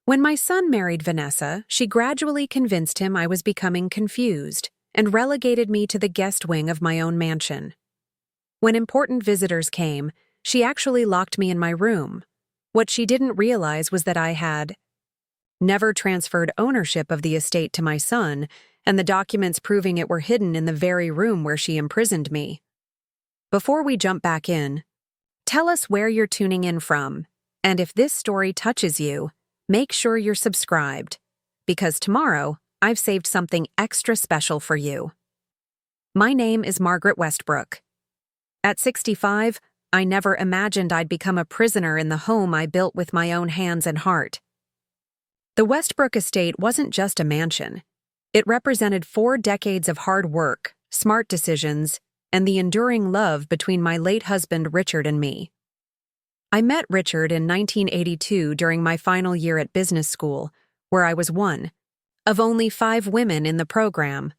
When my son married Vanessa, she gradually convinced him I was becoming confused and relegated me to the guest wing of my own mansion. When important visitors came, she actually locked me in my room. What she didn't realize was that I had never transferred ownership of the estate to my son, and the documents proving it were hidden in the very room where she imprisoned me. Before we jump back in, tell us where you're tuning in from, and if this story touches you, make sure you're subscribed, because tomorrow I've saved something extra special for you. My name is Margaret Westbrook. At 65, I never imagined I'd become a prisoner in the home I built with my own hands and heart. The Westbrook Estate wasn't just a mansion. It represented 4 decades of hard work, smart decisions, and the enduring love between my late husband Richard and me. I met Richard in 1982 during my final year at business school, where I was one of only 5 women in the program.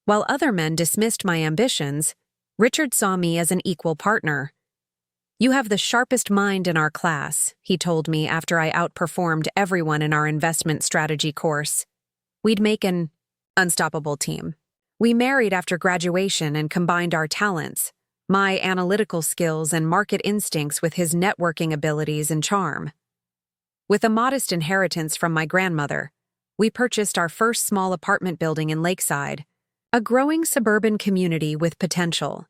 While other men dismissed my ambitions, Richard saw me as an equal partner. "You have the sharpest mind in our class," he told me after I outperformed everyone in our investment strategy course. We'd make an unstoppable team. We married after graduation and combined our talents, my analytical skills and market instincts with his networking abilities and charm. With a modest inheritance from my grandmother, we purchased our first small apartment building in Lakeside, a growing suburban community with potential.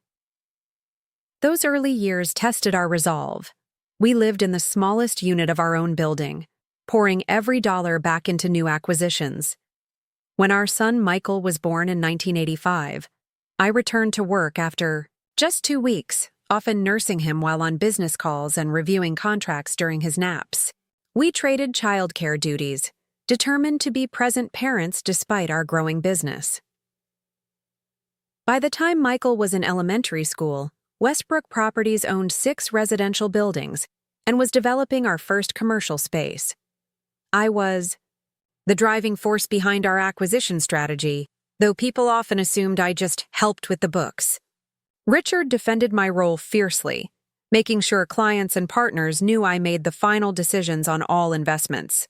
Those early years tested our resolve. We lived in the smallest unit of our own building, pouring every dollar back into new acquisitions. When our son Michael was born in 1985, I returned to work after just 2 weeks, often nursing him while on business calls and reviewing contracts during his naps. We traded childcare duties, determined to be present parents despite our growing business. By the time Michael was in elementary school, Westbrook Properties owned 6 residential buildings and was developing our first commercial space. I was the driving force behind our acquisition strategy, though people often assumed I just helped with the books. Richard defended my role fiercely, making sure clients and partners knew I made the final decisions on all investments.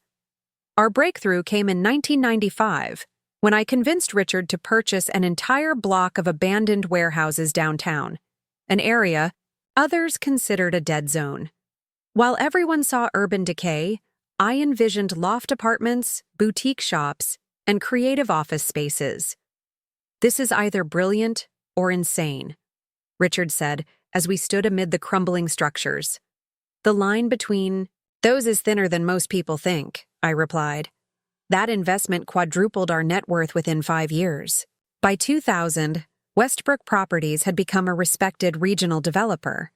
Our breakthrough came in 1995, when I convinced Richard to purchase an entire block of abandoned warehouses downtown, an area others considered a dead zone. While everyone saw urban decay, I envisioned loft apartments, boutique shops, and creative office spaces. "This is either brilliant or insane," Richard said as we stood amid the crumbling structures. "The line between those is thinner than most people think," I replied. That investment quadrupled our net worth within 5 years. By 2000, Westbrook Properties had become a respected regional developer,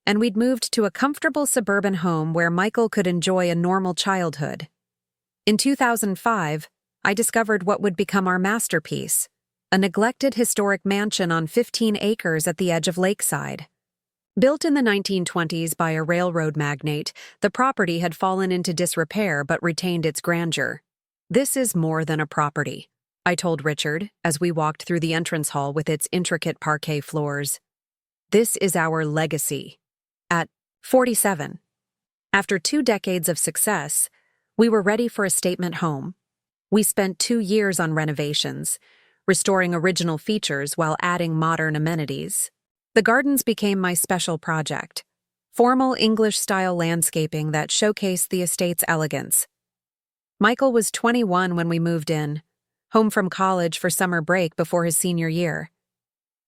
and we'd moved to a comfortable suburban home where Michael could enjoy a normal childhood. In 2005, I discovered what would become our masterpiece, a neglected historic mansion on 15 acres at the edge of Lakeside. Built in the 1920s by a railroad magnate, the property had fallen into disrepair but retained its grandeur. "This is more than a property," I told Richard as we walked through the entrance hall with its intricate parquet floors. "This is our legacy." At 47, after 2 decades of success, we were ready for a statement home. We spent 2 years on renovations, restoring original features while adding modern amenities. The gardens became my special project, formal English-style landscaping that showcased the estate's elegance. Michael was 21 when we moved in, home from college for summer break before his senior year.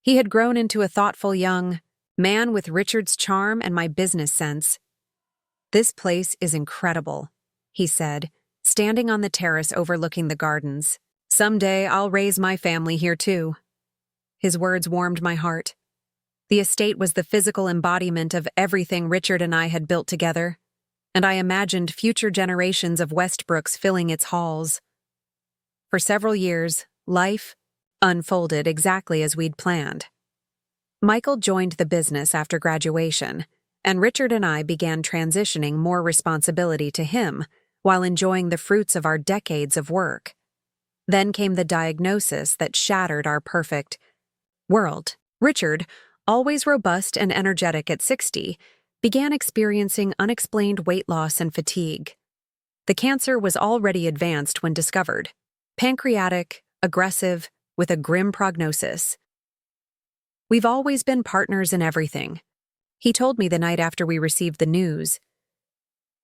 He had grown into a thoughtful young man with Richard's charm and my business sense. "This place is incredible," he said, standing on the terrace overlooking the gardens. "Someday I'll raise my family here too." His words warmed my heart. The estate was the physical embodiment of everything Richard and I had built together, and I imagined future generations of Westbrooks filling its halls. For several years, life unfolded exactly as we'd planned. Michael joined the business after graduation, and Richard and I began transitioning more responsibility to him while enjoying the fruits of our decades of work. Then came the diagnosis that shattered our perfect world. Richard, always robust and energetic at 60, began experiencing unexplained weight loss and fatigue. The cancer was already advanced when discovered. Pancreatic, aggressive, with a grim prognosis. We've always been partners in everything, he told me the night after we received the news.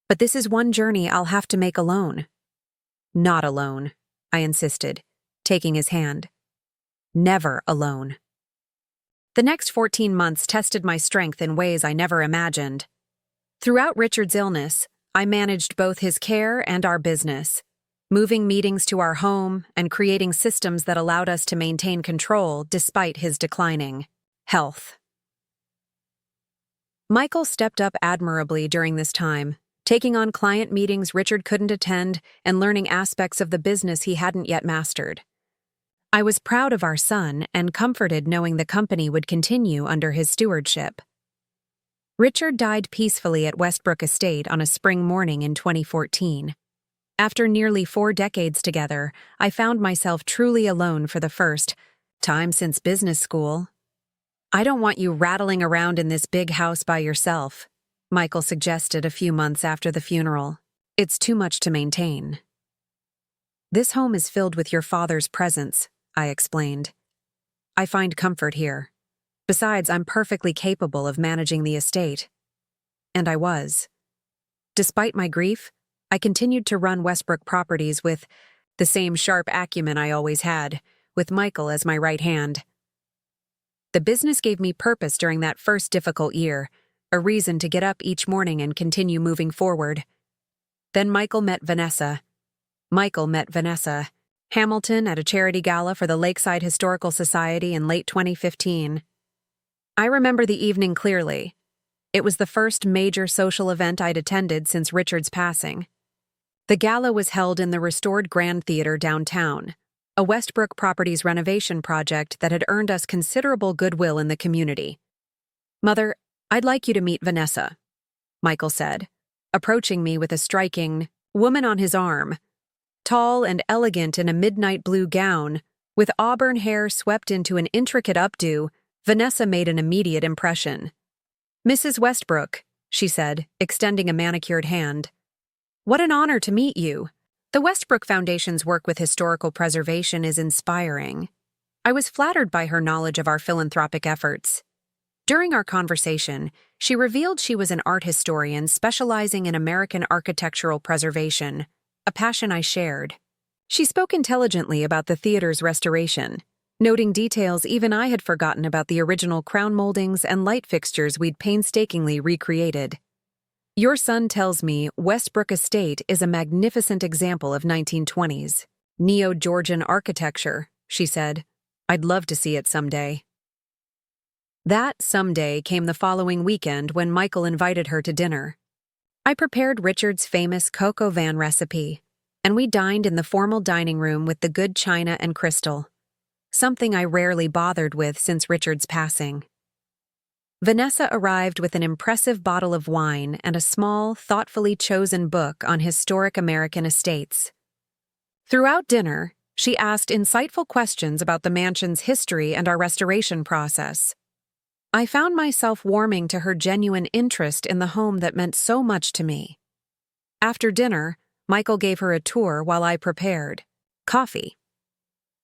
But this is one journey I'll have to make alone. Not alone, I insisted, taking his hand. Never alone. The next 14 months tested my strength in ways I never imagined. Throughout Richard's illness, I managed both his care and our business, moving meetings to our home and creating systems that allowed us to maintain control despite his declining health. Michael stepped up admirably during this time, taking on client meetings Richard couldn't attend and learning aspects of the business he hadn't yet mastered. I was proud of our son and comforted knowing the company would continue under his stewardship. Richard died peacefully at Westbrook Estate on a spring morning in 2014. After nearly 4 decades together, I found myself truly alone for the first time since business school. I don't want you rattling around in this big house by yourself, Michael suggested a few months after the funeral. It's too much to maintain. This home is filled with your father's presence, I explained. I find comfort here. Besides, I'm perfectly capable of managing the estate. And I was. Despite my grief, I continued to run Westbrook Properties with the same sharp acumen I always had, with Michael as my right hand. The business gave me purpose during that first difficult year, a reason to get up each morning and continue moving forward. Then Michael met Vanessa, Hamilton at a charity gala for the Lakeside Historical Society in late 2015. I remember the evening clearly. It was the first major social event I'd attended since Richard's passing. The gala was held in the restored Grand Theater downtown, a Westbrook Properties renovation project that had earned us considerable goodwill in the community. "Mother, I'd like you to meet Vanessa," Michael said, approaching me with a striking woman on his arm. Tall and elegant in a midnight blue gown, with auburn hair swept into an intricate updo, Vanessa made an immediate impression. "Mrs. Westbrook," she said, extending a manicured hand. "What an honor to meet you. The Westbrook Foundation's work with historical preservation is inspiring." I was flattered by her knowledge of our philanthropic efforts. During our conversation, she revealed she was an art historian specializing in American architectural preservation, a passion I shared. She spoke intelligently about the theater's restoration, noting details even I had forgotten about the original crown moldings and light fixtures we'd painstakingly recreated. "Your son tells me Westbrook Estate is a magnificent example of 1920s Neo-Georgian architecture," she said. "I'd love to see it someday." That someday came the following weekend when Michael invited her to dinner. I prepared Richard's famous coq au vin recipe, and we dined in the formal dining room with the good china and crystal, something I rarely bothered with since Richard's passing. Vanessa arrived with an impressive bottle of wine and a small, thoughtfully chosen book on historic American estates. Throughout dinner, she asked insightful questions about the mansion's history and our restoration process. I found myself warming to her genuine interest in the home that meant so much to me. After dinner, Michael gave her a tour while I prepared coffee.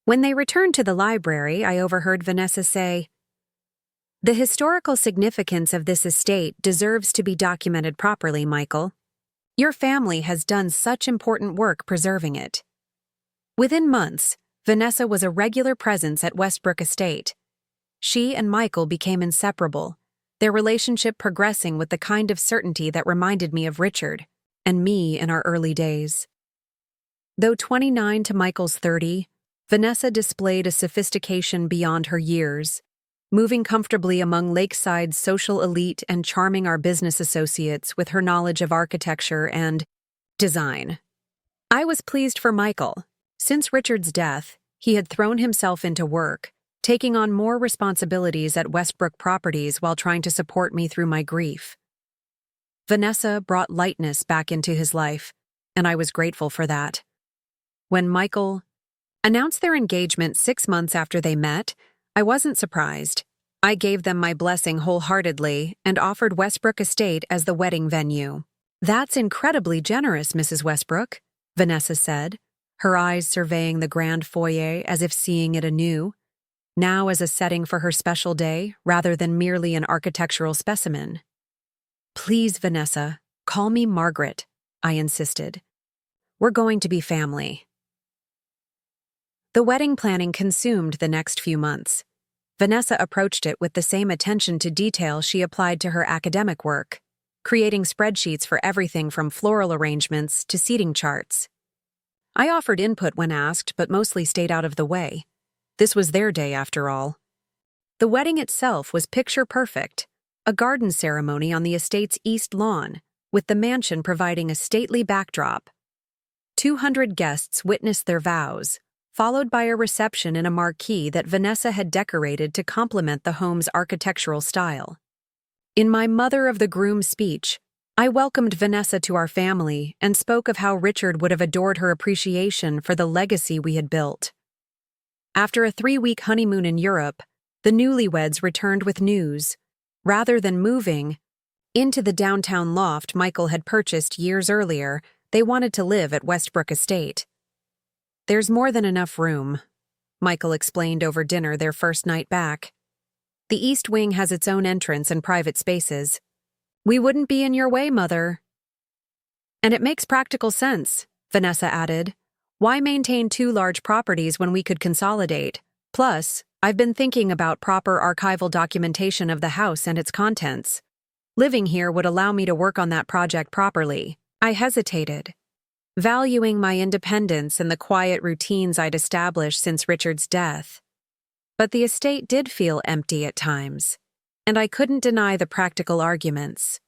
When they returned to the library, I overheard Vanessa say, "The historical significance of this estate deserves to be documented properly, Michael. Your family has done such important work preserving it." Within months, Vanessa was a regular presence at Westbrook Estate. She and Michael became inseparable, their relationship progressing with the kind of certainty that reminded me of Richard and me in our early days. Though 29 to Michael's 30, Vanessa displayed a sophistication beyond her years, moving comfortably among Lakeside's social elite and charming our business associates with her knowledge of architecture and design. I was pleased for Michael. Since Richard's death, he had thrown himself into work, taking on more responsibilities at Westbrook Properties while trying to support me through my grief. Vanessa brought lightness back into his life, and I was grateful for that. When Michael announced their engagement 6 months after they met, I wasn't surprised. I gave them my blessing wholeheartedly and offered Westbrook Estate as the wedding venue. "That's incredibly generous, Mrs. Westbrook," Vanessa said, her eyes surveying the grand foyer as if seeing it anew, now as a setting for her special day rather than merely an architectural specimen. "Please, Vanessa, call me Margaret," I insisted. "We're going to be family." The wedding planning consumed the next few months. Vanessa approached it with the same attention to detail she applied to her academic work, creating spreadsheets for everything from floral arrangements to seating charts. I offered input when asked, but mostly stayed out of the way. This was their day, after all. The wedding itself was picture-perfect, a garden ceremony on the estate's east lawn, with the mansion providing a stately backdrop. 200 guests witnessed their vows, followed by a reception in a marquee that Vanessa had decorated to complement the home's architectural style. In my mother of the groom speech, I welcomed Vanessa to our family and spoke of how Richard would have adored her appreciation for the legacy we had built. After a 3-week honeymoon in Europe, the newlyweds returned with news. Rather than moving into the downtown loft Michael had purchased years earlier, they wanted to live at Westbrook Estate. "There's more than enough room," Michael explained over dinner their first night back. "The East Wing has its own entrance and private spaces. We wouldn't be in your way, Mother." "And it makes practical sense," Vanessa added. "Why maintain 2 large properties when we could consolidate? Plus, I've been thinking about proper archival documentation of the house and its contents. Living here would allow me to work on that project properly." I hesitated, valuing my independence and the quiet routines I'd established since Richard's death. But the estate did feel empty at times, and I couldn't deny the practical arguments.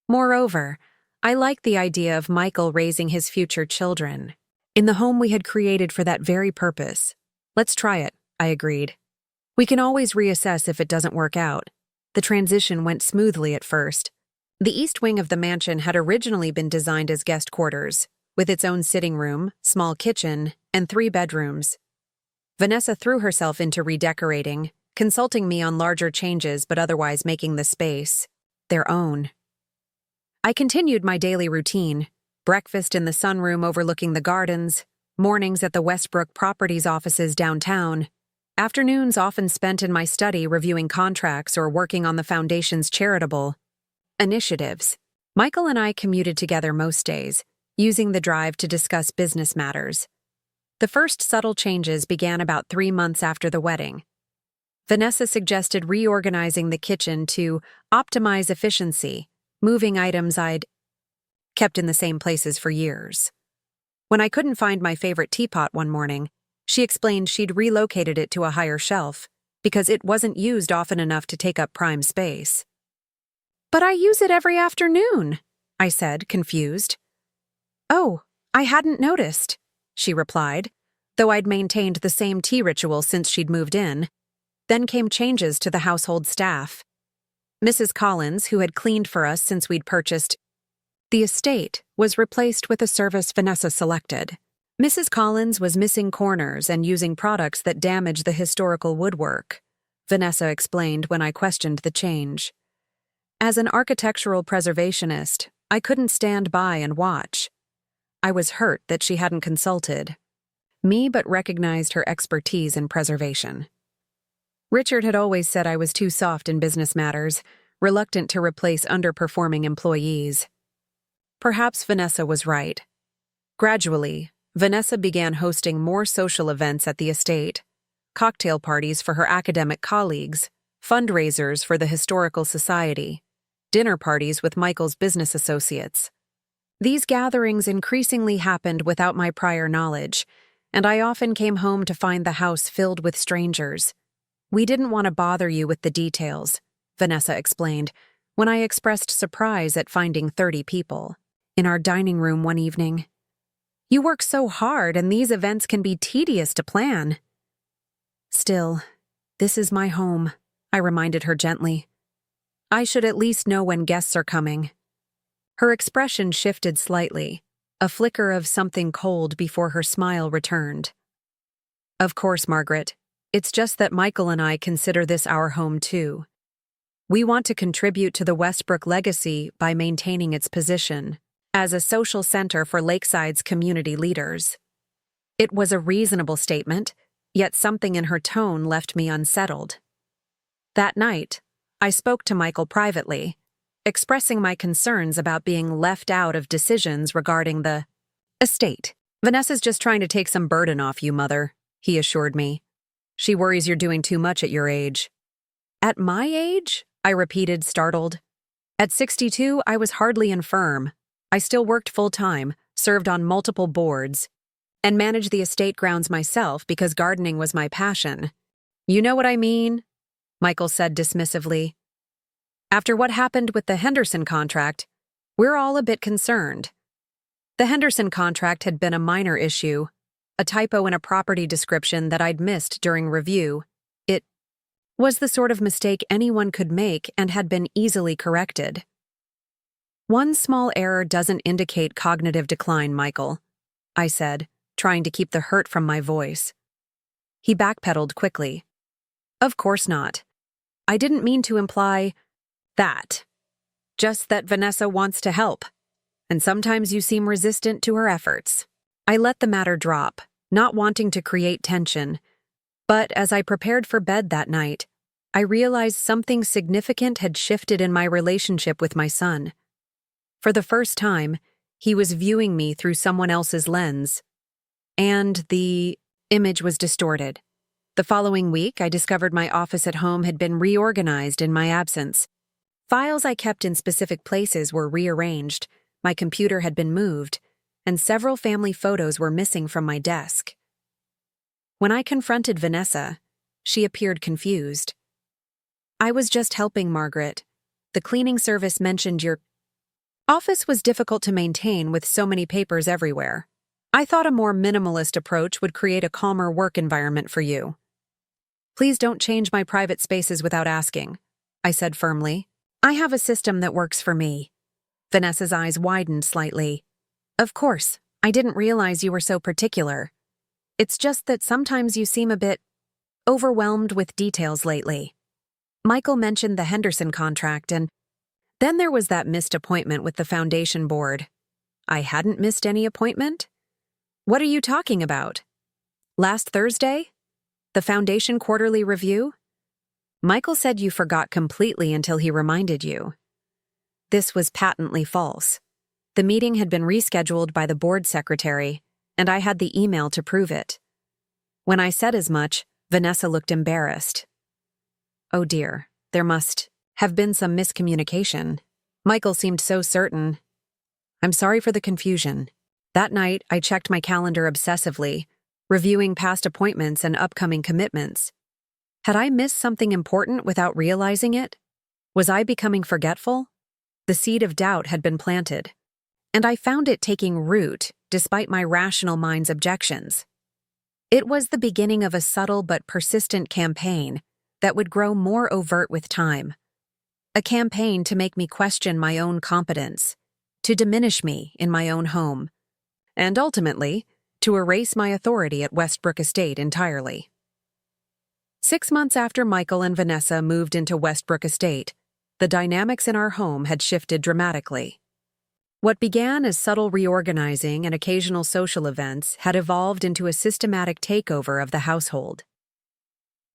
Moreover, I liked the idea of Michael raising his future children in the home we had created for that very purpose. "Let's try it," I agreed. "We can always reassess if it doesn't work out." The transition went smoothly at first. The east wing of the mansion had originally been designed as guest quarters, with its own sitting room, small kitchen, and 3 bedrooms. Vanessa threw herself into redecorating, consulting me on larger changes but otherwise making the space their own. I continued my daily routine: breakfast in the sunroom overlooking the gardens, mornings at the Westbrook Properties offices downtown, afternoons often spent in my study reviewing contracts or working on the foundation's charitable initiatives. Michael and I commuted together most days, using the drive to discuss business matters. The first subtle changes began about 3 months after the wedding. Vanessa suggested reorganizing the kitchen to optimize efficiency, moving items I'd kept in the same places for years. When I couldn't find my favorite teapot one morning, she explained she'd relocated it to a higher shelf because it wasn't used often enough to take up prime space. "But I use it every afternoon," I said, confused. "Oh, I hadn't noticed," she replied, though I'd maintained the same tea ritual since she'd moved in. Then came changes to the household staff. Mrs. Collins, who had cleaned for us since we'd purchased the estate, was replaced with a service Vanessa selected. Mrs. Collins was missing corners and using products that damaged the historical woodwork, Vanessa explained when I questioned the change. As an architectural preservationist, I couldn't stand by and watch. I was hurt that she hadn't consulted me but recognized her expertise in preservation. Richard had always said I was too soft in business matters, reluctant to replace underperforming employees. Perhaps Vanessa was right. Gradually, Vanessa began hosting more social events at the estate: cocktail parties for her academic colleagues, fundraisers for the Historical Society, dinner parties with Michael's business associates. These gatherings increasingly happened without my prior knowledge, and I often came home to find the house filled with strangers. "We didn't want to bother you with the details," Vanessa explained, when I expressed surprise at finding 30 people in our dining room one evening. "You work so hard, and these events can be tedious to plan." "Still, this is my home," I reminded her gently. "I should at least know when guests are coming." Her expression shifted slightly, a flicker of something cold before her smile returned. "Of course, Margaret. It's just that Michael and I consider this our home too. We want to contribute to the Westbrook legacy by maintaining its position as a social center for Lakeside's community leaders. It was a reasonable statement, yet something in her tone left me unsettled. That night, I spoke to Michael privately, expressing my concerns about being left out of decisions regarding the estate. "Vanessa's just trying to take some burden off you, Mother," he assured me. "She worries you're doing too much at your age." "At my age?" I repeated, startled. At 62, I was hardly infirm. I still worked full-time, served on multiple boards, and managed the estate grounds myself because gardening was my passion. "You know what I mean?" Michael said dismissively. "After what happened with the Henderson contract, we're all a bit concerned." The Henderson contract had been a minor issue, a typo in a property description that I'd missed during review. It was the sort of mistake anyone could make and had been easily corrected. "One small error doesn't indicate cognitive decline, Michael," I said, trying to keep the hurt from my voice. He backpedaled quickly. "Of course not. I didn't mean to imply that. Just that Vanessa wants to help, and sometimes you seem resistant to her efforts." I let the matter drop, not wanting to create tension, but as I prepared for bed that night, I realized something significant had shifted in my relationship with my son. For the first time, he was viewing me through someone else's lens, and the image was distorted. The following week, I discovered my office at home had been reorganized in my absence. Files I kept in specific places were rearranged, my computer had been moved, and several family photos were missing from my desk. When I confronted Vanessa, she appeared confused. "I was just helping, Margaret. The cleaning service mentioned your office was difficult to maintain with so many papers everywhere. I thought a more minimalist approach would create a calmer work environment for you." "Please don't change my private spaces without asking," I said firmly. "I have a system that works for me." Vanessa's eyes widened slightly. "Of course, I didn't realize you were so particular. It's just that sometimes you seem a bit overwhelmed with details lately." Michael mentioned the Henderson contract, and then there was that missed appointment with the foundation board. I hadn't missed any appointment? "What are you talking about? Last Thursday? The foundation quarterly review?" "Michael said you forgot completely until he reminded you." This was patently false. The meeting had been rescheduled by the board secretary, and I had the email to prove it. When I said as much, Vanessa looked embarrassed. "Oh dear, there must have been some miscommunication." Michael seemed so certain. "I'm sorry for the confusion." That night, I checked my calendar obsessively, reviewing past appointments and upcoming commitments. Had I missed something important without realizing it? Was I becoming forgetful? The seed of doubt had been planted, and I found it taking root despite my rational mind's objections. It was the beginning of a subtle but persistent campaign that would grow more overt with time. A campaign to make me question my own competence, to diminish me in my own home, and ultimately, to erase my authority at Westbrook Estate entirely. 6 months after Michael and Vanessa moved into Westbrook Estate, the dynamics in our home had shifted dramatically. What began as subtle reorganizing and occasional social events had evolved into a systematic takeover of the household.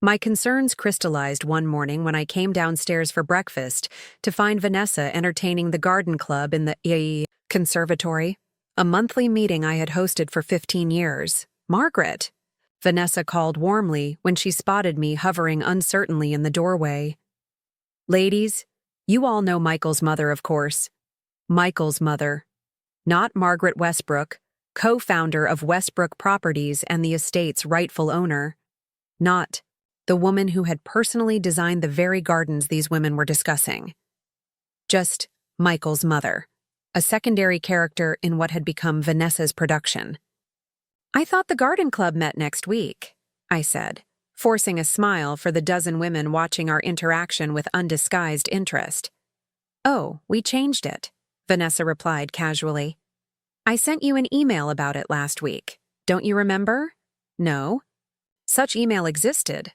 My concerns crystallized one morning when I came downstairs for breakfast to find Vanessa entertaining the garden club in the conservatory, a monthly meeting I had hosted for 15 years. "Margaret," Vanessa called warmly when she spotted me hovering uncertainly in the doorway. "Ladies, you all know Michael's mother, of course. Michael's mother. Not Margaret Westbrook, co-founder of Westbrook Properties and the estate's rightful owner. Not the woman who had personally designed the very gardens these women were discussing. Just Michael's mother, a secondary character in what had become Vanessa's production." "I thought the garden club met next week," I said, forcing a smile for the dozen women watching our interaction with undisguised interest. "Oh, we changed it," Vanessa replied casually. "I sent you an email about it last week. Don't you remember?" "No." Such email existed.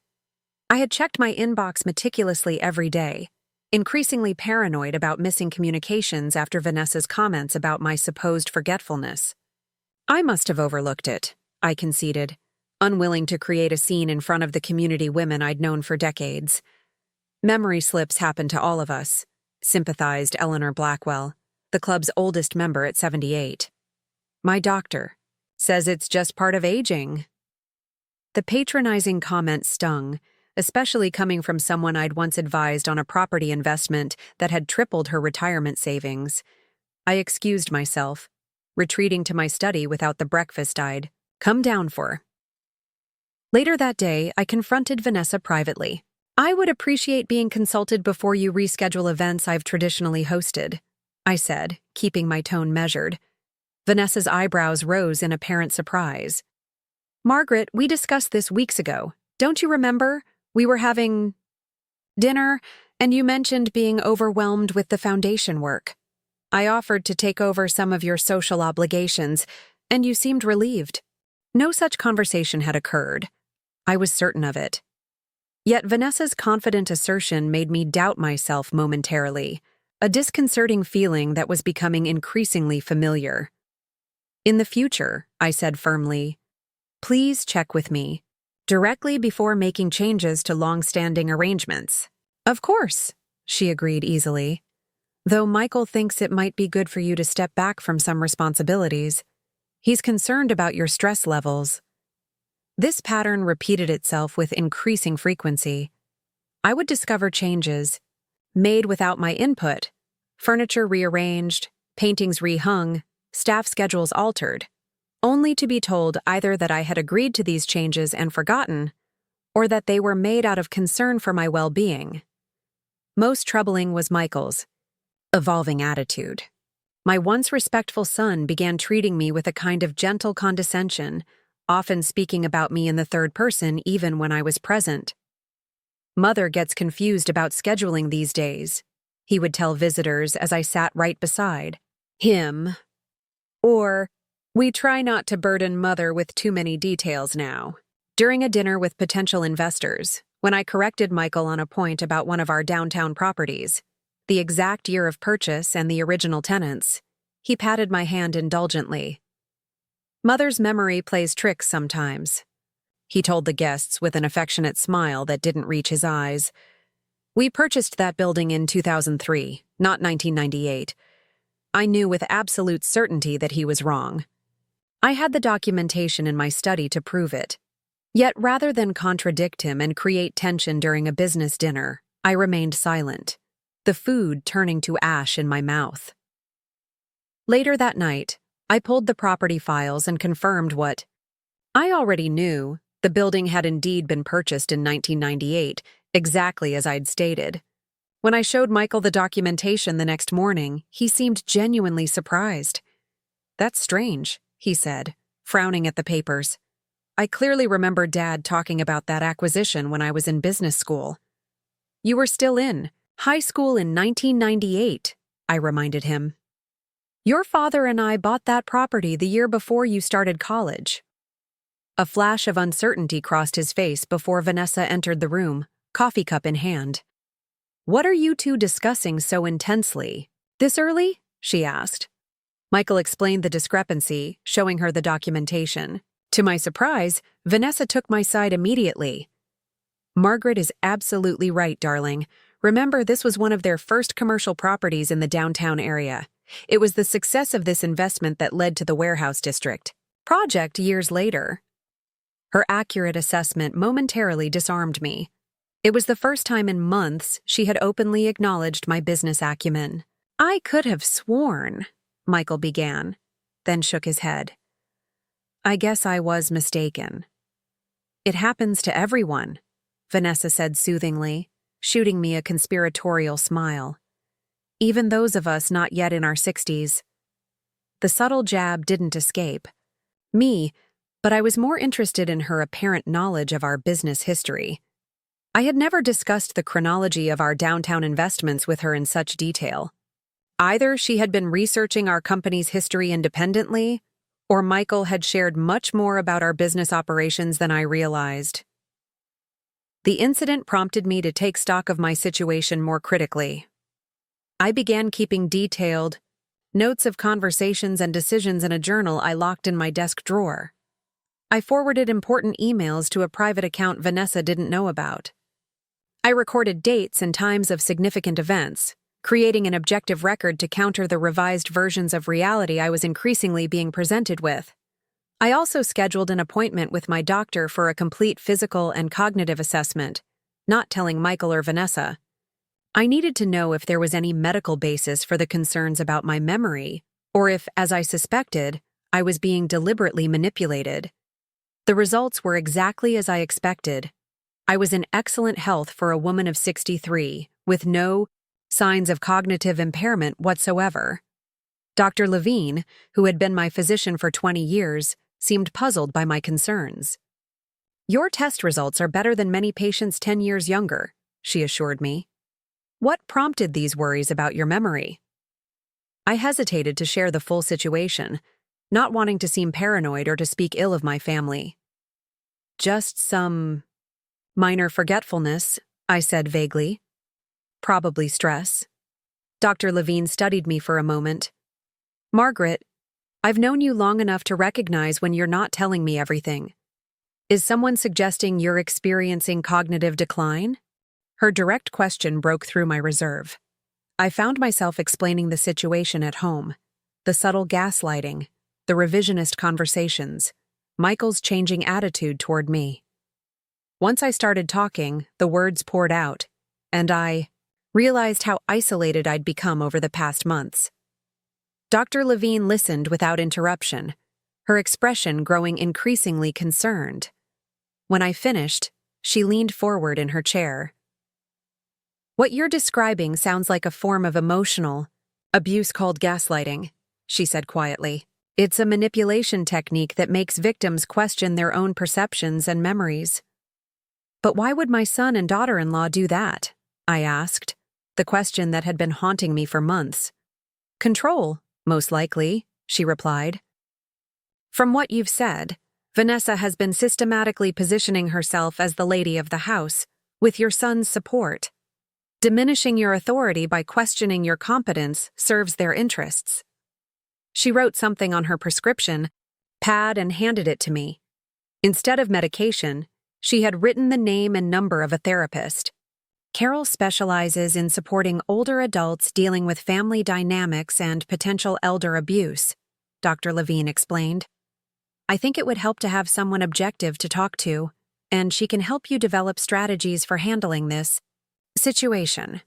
I had checked my inbox meticulously every day, increasingly paranoid about missing communications after Vanessa's comments about my supposed forgetfulness. I must have overlooked it, I conceded, unwilling to create a scene in front of the community women I'd known for decades. Memory slips happen to all of us, sympathized Eleanor Blackwell, the club's oldest member at 78. My doctor says it's just part of aging. The patronizing comment stung, especially coming from someone I'd once advised on a property investment that had tripled her retirement savings. I excused myself, retreating to my study without the breakfast I'd come down for. Later that day, I confronted Vanessa privately. I would appreciate being consulted before you reschedule events I've traditionally hosted, I said, keeping my tone measured. Vanessa's eyebrows rose in apparent surprise. Margaret, we discussed this weeks ago. Don't you remember? We were having dinner, and you mentioned being overwhelmed with the foundation work. I offered to take over some of your social obligations, and you seemed relieved. No such conversation had occurred. I was certain of it. Yet Vanessa's confident assertion made me doubt myself momentarily, a disconcerting feeling that was becoming increasingly familiar. In the future, I said firmly, please check with me, directly before making changes to long-standing arrangements. Of course, she agreed easily. Though Michael thinks it might be good for you to step back from some responsibilities. He's concerned about your stress levels. This pattern repeated itself with increasing frequency. I would discover changes, made without my input, furniture rearranged, paintings rehung, staff schedules altered, only to be told either that I had agreed to these changes and forgotten, or that they were made out of concern for my well-being. Most troubling was Michael's evolving attitude. My once respectful son began treating me with a kind of gentle condescension, often speaking about me in the third person even when I was present. Mother gets confused about scheduling these days, he would tell visitors as I sat right beside him. Or, we try not to burden Mother with too many details now. During a dinner with potential investors, when I corrected Michael on a point about one of our downtown properties, the exact year of purchase and the original tenants, he patted my hand indulgently. Mother's memory plays tricks sometimes, he told the guests with an affectionate smile that didn't reach his eyes. We purchased that building in 2003, not 1998. I knew with absolute certainty that he was wrong. I had the documentation in my study to prove it. Yet rather than contradict him and create tension during a business dinner, I remained silent, the food turning to ash in my mouth. Later that night, I pulled the property files and confirmed what I already knew. The building had indeed been purchased in 1998, exactly as I'd stated. When I showed Michael the documentation the next morning, he seemed genuinely surprised. That's strange, he said, frowning at the papers. I clearly remember Dad talking about that acquisition when I was in business school. You were still in high school in 1998, I reminded him. Your father and I bought that property the year before you started college. A flash of uncertainty crossed his face before Vanessa entered the room, coffee cup in hand. What are you two discussing so intensely? This early? She asked. Michael explained the discrepancy, showing her the documentation. To my surprise, Vanessa took my side immediately. Margaret is absolutely right, darling. Remember, this was one of their first commercial properties in the downtown area. It was the success of this investment that led to the warehouse district project years later. Her accurate assessment momentarily disarmed me. It was the first time in months she had openly acknowledged my business acumen. I could have sworn, Michael began, then shook his head. I guess I was mistaken. It happens to everyone, Vanessa said soothingly, shooting me a conspiratorial smile. Even those of us not yet in our 60s. The subtle jab didn't escape me, but I was more interested in her apparent knowledge of our business history. I had never discussed the chronology of our downtown investments with her in such detail. Either she had been researching our company's history independently, or Michael had shared much more about our business operations than I realized. The incident prompted me to take stock of my situation more critically. I began keeping detailed notes of conversations and decisions in a journal I locked in my desk drawer. I forwarded important emails to a private account Vanessa didn't know about. I recorded dates and times of significant events, creating an objective record to counter the revised versions of reality I was increasingly being presented with. I also scheduled an appointment with my doctor for a complete physical and cognitive assessment, not telling Michael or Vanessa. I needed to know if there was any medical basis for the concerns about my memory, or if, as I suspected, I was being deliberately manipulated. The results were exactly as I expected. I was in excellent health for a woman of 63, with no signs of cognitive impairment whatsoever. Dr. Levine, who had been my physician for 20 years, seemed puzzled by my concerns. "Your test results are better than many patients 10 years younger," she assured me. "What prompted these worries about your memory?" I hesitated to share the full situation, not wanting to seem paranoid or to speak ill of my family. "Just some minor forgetfulness," I said vaguely. "Probably stress." Dr. Levine studied me for a moment. "Margaret, I've known you long enough to recognize when you're not telling me everything. Is someone suggesting you're experiencing cognitive decline?" Her direct question broke through my reserve. I found myself explaining the situation at home, the subtle gaslighting, the revisionist conversations, Michael's changing attitude toward me. Once I started talking, the words poured out, and I realized how isolated I'd become over the past months. Dr. Levine listened without interruption, her expression growing increasingly concerned. When I finished, she leaned forward in her chair. "What you're describing sounds like a form of emotional abuse called gaslighting," she said quietly. "It's a manipulation technique that makes victims question their own perceptions and memories." "But why would my son and daughter-in-law do that?" I asked, the question that had been haunting me for months. "Control, most likely," she replied. "From what you've said, Vanessa has been systematically positioning herself as the lady of the house, with your son's support. Diminishing your authority by questioning your competence serves their interests." She wrote something on her prescription pad and handed it to me. Instead of medication, she had written the name and number of a therapist. "Carol specializes in supporting older adults dealing with family dynamics and potential elder abuse," Dr. Levine explained. "I think it would help to have someone objective to talk to, and she can help you develop strategies for handling this situation."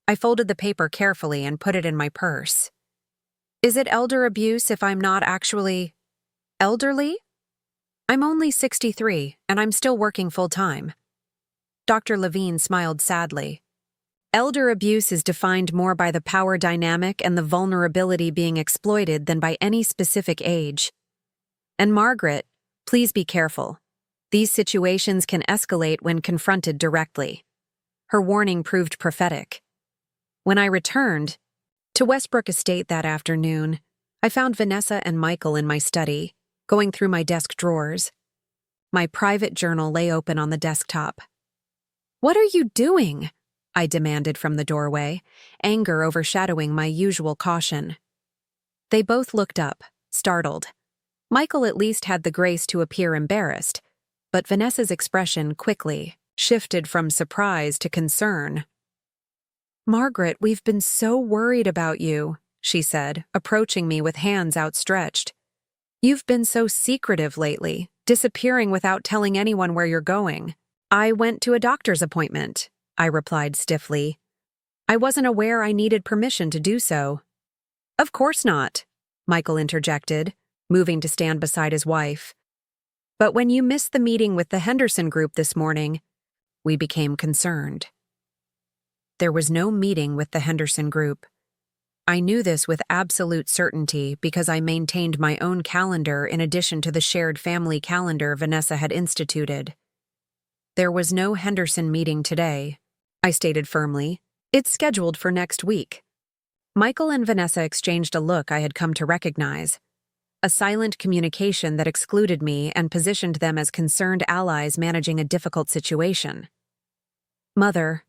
I folded the paper carefully and put it in my purse. "Is it elder abuse if I'm not actually elderly? I'm only 63, and I'm still working full-time." Dr. Levine smiled sadly. "Elder abuse is defined more by the power dynamic and the vulnerability being exploited than by any specific age. And Margaret, please be careful. These situations can escalate when confronted directly." Her warning proved prophetic. When I returned to Westbrook Estate that afternoon, I found Vanessa and Michael in my study, going through my desk drawers. My private journal lay open on the desktop. "What are you doing?" I demanded from the doorway, anger overshadowing my usual caution. They both looked up, startled. Michael at least had the grace to appear embarrassed, but Vanessa's expression quickly shifted from surprise to concern. "Margaret, we've been so worried about you," she said, approaching me with hands outstretched. "You've been so secretive lately, disappearing without telling anyone where you're going." "I went to a doctor's appointment," I replied stiffly. "I wasn't aware I needed permission to do so." "Of course not," Michael interjected, moving to stand beside his wife. "But when you missed the meeting with the Henderson group this morning, we became concerned." There was no meeting with the Henderson group. I knew this with absolute certainty because I maintained my own calendar in addition to the shared family calendar Vanessa had instituted. "There was no Henderson meeting today," I stated firmly. "It's scheduled for next week." Michael and Vanessa exchanged a look I had come to recognize. A silent communication that excluded me and positioned them as concerned allies managing a difficult situation. "Mother,"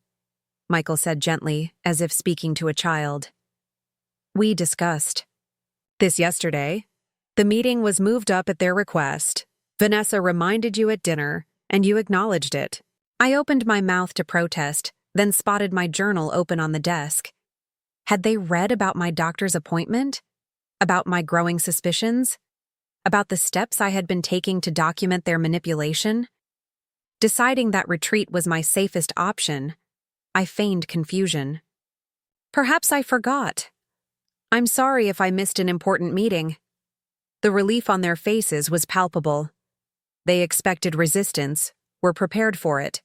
Michael said gently, as if speaking to a child. "We discussed this yesterday. The meeting was moved up at their request. Vanessa reminded you at dinner, and you acknowledged it." I opened my mouth to protest, then spotted my journal open on the desk. Had they read about my doctor's appointment? About my growing suspicions? About the steps I had been taking to document their manipulation? Deciding that retreat was my safest option, I feigned confusion. "Perhaps I forgot. I'm sorry if I missed an important meeting." The relief on their faces was palpable. They expected resistance, were prepared for it.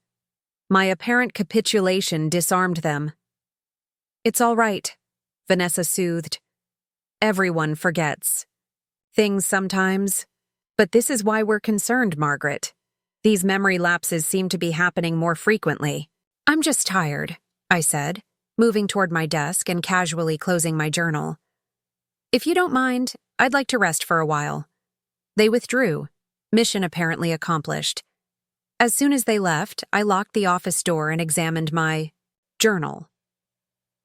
My apparent capitulation disarmed them. "It's all right," Vanessa soothed. "Everyone forgets things sometimes. But this is why we're concerned, Margaret. These memory lapses seem to be happening more frequently." "I'm just tired," I said, moving toward my desk and casually closing my journal. "If you don't mind, I'd like to rest for a while." They withdrew, mission apparently accomplished. As soon as they left, I locked the office door and examined my journal.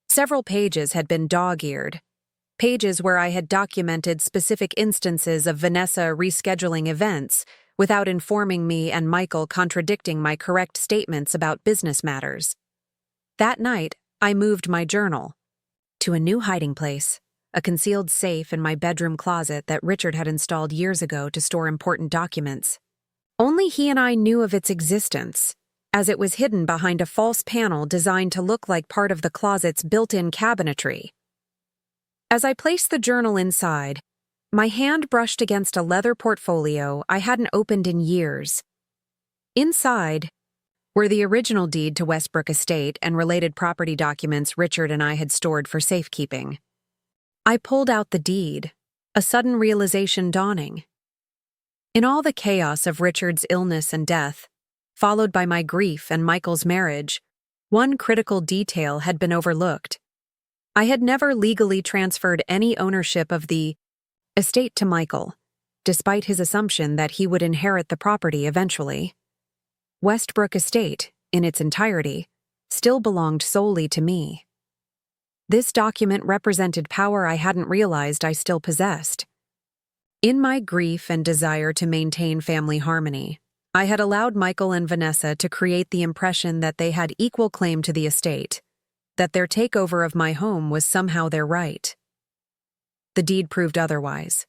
Several pages had been dog-eared, pages where I had documented specific instances of Vanessa rescheduling events without informing me and Michael contradicting my correct statements about business matters. That night, I moved my journal to a new hiding place, a concealed safe in my bedroom closet that Richard had installed years ago to store important documents. Only he and I knew of its existence, as it was hidden behind a false panel designed to look like part of the closet's built-in cabinetry. As I placed the journal inside, my hand brushed against a leather portfolio I hadn't opened in years. Inside were the original deed to Westbrook Estate and related property documents Richard and I had stored for safekeeping. I pulled out the deed, a sudden realization dawning. In all the chaos of Richard's illness and death, followed by my grief and Michael's marriage, one critical detail had been overlooked. I had never legally transferred any ownership of the estate to Michael, despite his assumption that he would inherit the property eventually. Westbrook Estate, in its entirety, still belonged solely to me. This document represented power I hadn't realized I still possessed. In my grief and desire to maintain family harmony, I had allowed Michael and Vanessa to create the impression that they had equal claim to the estate, that their takeover of my home was somehow their right. The deed proved otherwise.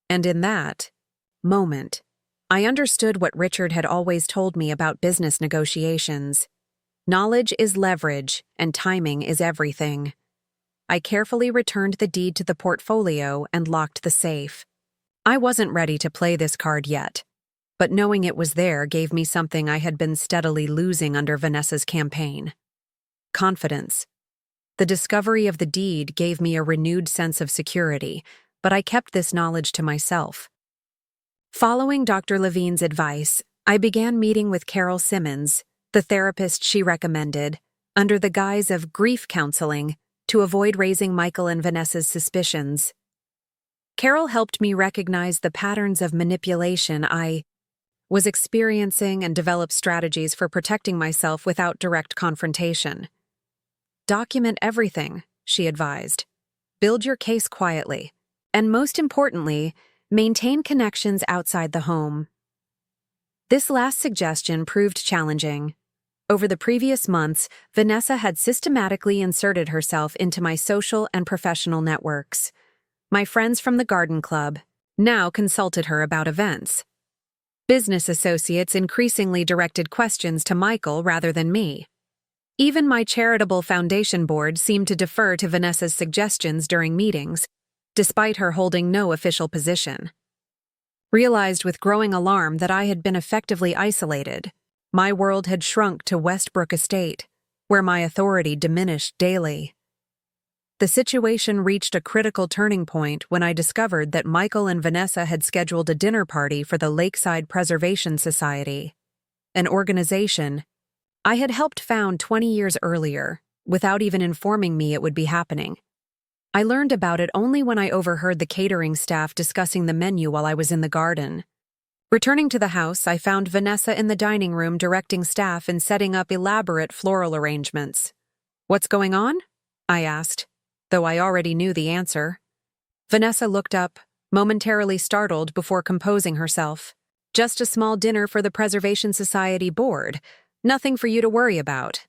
And in that moment, I understood what Richard had always told me about business negotiations. Knowledge is leverage, and timing is everything. I carefully returned the deed to the portfolio and locked the safe. I wasn't ready to play this card yet, but knowing it was there gave me something I had been steadily losing under Vanessa's campaign: confidence. The discovery of the deed gave me a renewed sense of security, but I kept this knowledge to myself. Following Dr. Levine's advice, I began meeting with Carol Simmons, the therapist she recommended, under the guise of grief counseling to avoid raising Michael and Vanessa's suspicions. Carol helped me recognize the patterns of manipulation I was experiencing and develop strategies for protecting myself without direct confrontation. Document everything, she advised. Build your case quietly. And most importantly, maintain connections outside the home. This last suggestion proved challenging. Over the previous months, Vanessa had systematically inserted herself into my social and professional networks. My friends from the garden club now consulted her about events. Business associates increasingly directed questions to Michael rather than me. Even my charitable foundation board seemed to defer to Vanessa's suggestions during meetings, despite her holding no official position. Realized with growing alarm that I had been effectively isolated. My world had shrunk to Westbrook Estate, where my authority diminished daily. The situation reached a critical turning point when I discovered that Michael and Vanessa had scheduled a dinner party for the Lakeside Preservation Society, an organization I had helped found 20 years earlier, without even informing me it would be happening. I learned about it only when I overheard the catering staff discussing the menu while I was in the garden. Returning to the house, I found Vanessa in the dining room directing staff and setting up elaborate floral arrangements. "What's going on?" I asked, though I already knew the answer. Vanessa looked up, momentarily startled before composing herself. "Just a small dinner for the Preservation Society board. Nothing for you to worry about."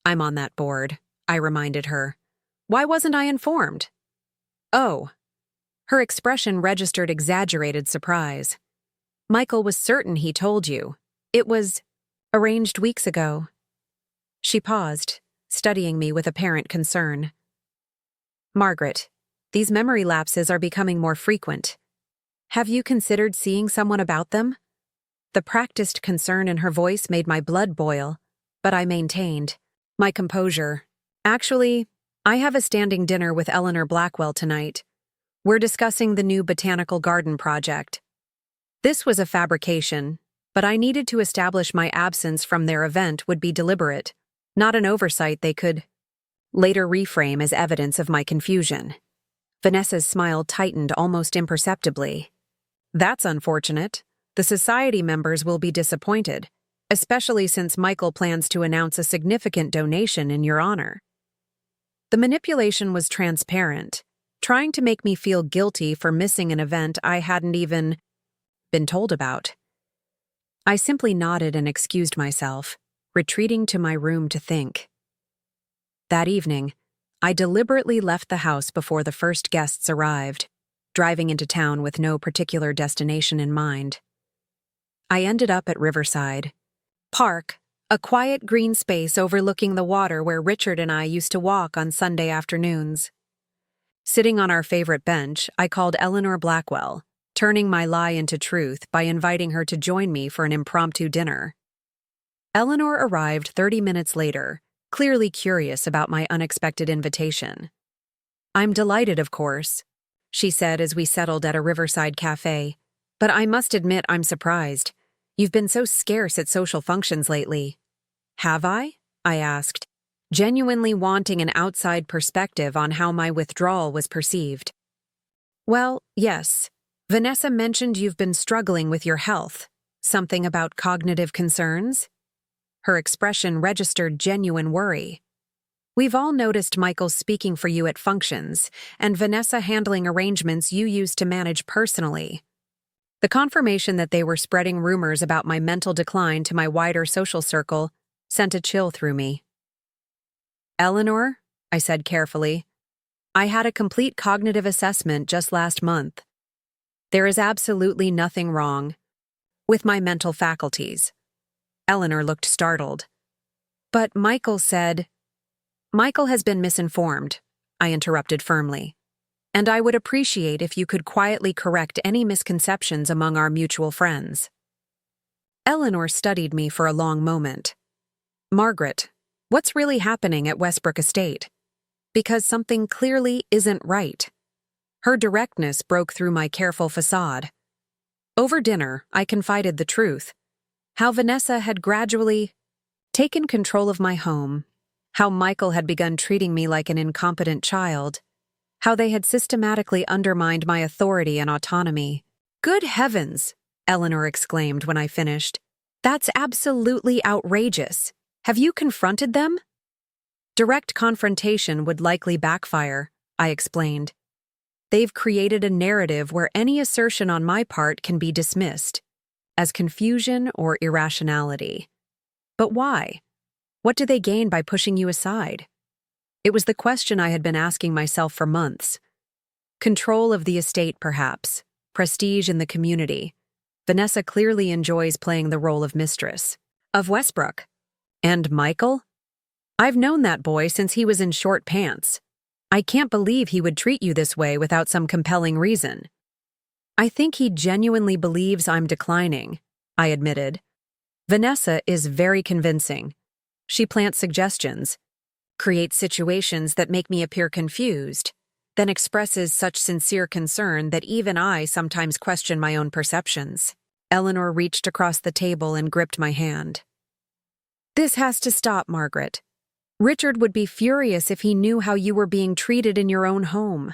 "I'm on that board," I reminded her. "Why wasn't I informed?" "Oh." Her expression registered exaggerated surprise. "Michael was certain he told you. It was arranged weeks ago." She paused, studying me with apparent concern. "Margaret, these memory lapses are becoming more frequent. Have you considered seeing someone about them?" The practiced concern in her voice made my blood boil, but I maintained my composure. "Actually, I have a standing dinner with Eleanor Blackwell tonight. We're discussing the new botanical garden project." This was a fabrication, but I needed to establish my absence from their event would be deliberate, not an oversight they could later reframe as evidence of my confusion. Vanessa's smile tightened almost imperceptibly. "That's unfortunate. The society members will be disappointed, especially since Michael plans to announce a significant donation in your honor." The manipulation was transparent, trying to make me feel guilty for missing an event I hadn't even been told about. I simply nodded and excused myself, retreating to my room to think. That evening, I deliberately left the house before the first guests arrived, driving into town with no particular destination in mind. I ended up at Riverside Park, a quiet green space overlooking the water where Richard and I used to walk on Sunday afternoons. Sitting on our favorite bench, I called Eleanor Blackwell, turning my lie into truth by inviting her to join me for an impromptu dinner. Eleanor arrived 30 minutes later, clearly curious about my unexpected invitation. "I'm delighted, of course," she said as we settled at a riverside cafe, "but I must admit I'm surprised. You've been so scarce at social functions lately." "Have I?" I asked, genuinely wanting an outside perspective on how my withdrawal was perceived. "Well, yes. Vanessa mentioned you've been struggling with your health. Something about cognitive concerns?" Her expression registered genuine worry. "We've all noticed Michael speaking for you at functions, and Vanessa handling arrangements you used to manage personally." The confirmation that they were spreading rumors about my mental decline to my wider social circle sent a chill through me. "Eleanor," I said carefully, "I had a complete cognitive assessment just last month. There is absolutely nothing wrong with my mental faculties." Eleanor looked startled. "But Michael said—" "Michael has been misinformed," I interrupted firmly. "And I would appreciate if you could quietly correct any misconceptions among our mutual friends." Eleanor studied me for a long moment. "Margaret, what's really happening at Westbrook Estate? Because something clearly isn't right." Her directness broke through my careful facade. Over dinner, I confided the truth. How Vanessa had gradually taken control of my home, how Michael had begun treating me like an incompetent child, how they had systematically undermined my authority and autonomy. "Good heavens!" Eleanor exclaimed when I finished. "That's absolutely outrageous. Have you confronted them?" "Direct confrontation would likely backfire," I explained. "They've created a narrative where any assertion on my part can be dismissed as confusion or irrationality. But why? What do they gain by pushing you aside?" It was the question I had been asking myself for months. Control of the estate, perhaps. Prestige in the community. Vanessa clearly enjoys playing the role of mistress. Of Westbrook. And Michael? I've known that boy since he was in short pants. I can't believe he would treat you this way without some compelling reason. "I think he genuinely believes I'm declining," I admitted. "Vanessa is very convincing. She plants suggestions, creates situations that make me appear confused, then expresses such sincere concern that even I sometimes question my own perceptions." Eleanor reached across the table and gripped my hand. "This has to stop, Margaret. Richard would be furious if he knew how you were being treated in your own home."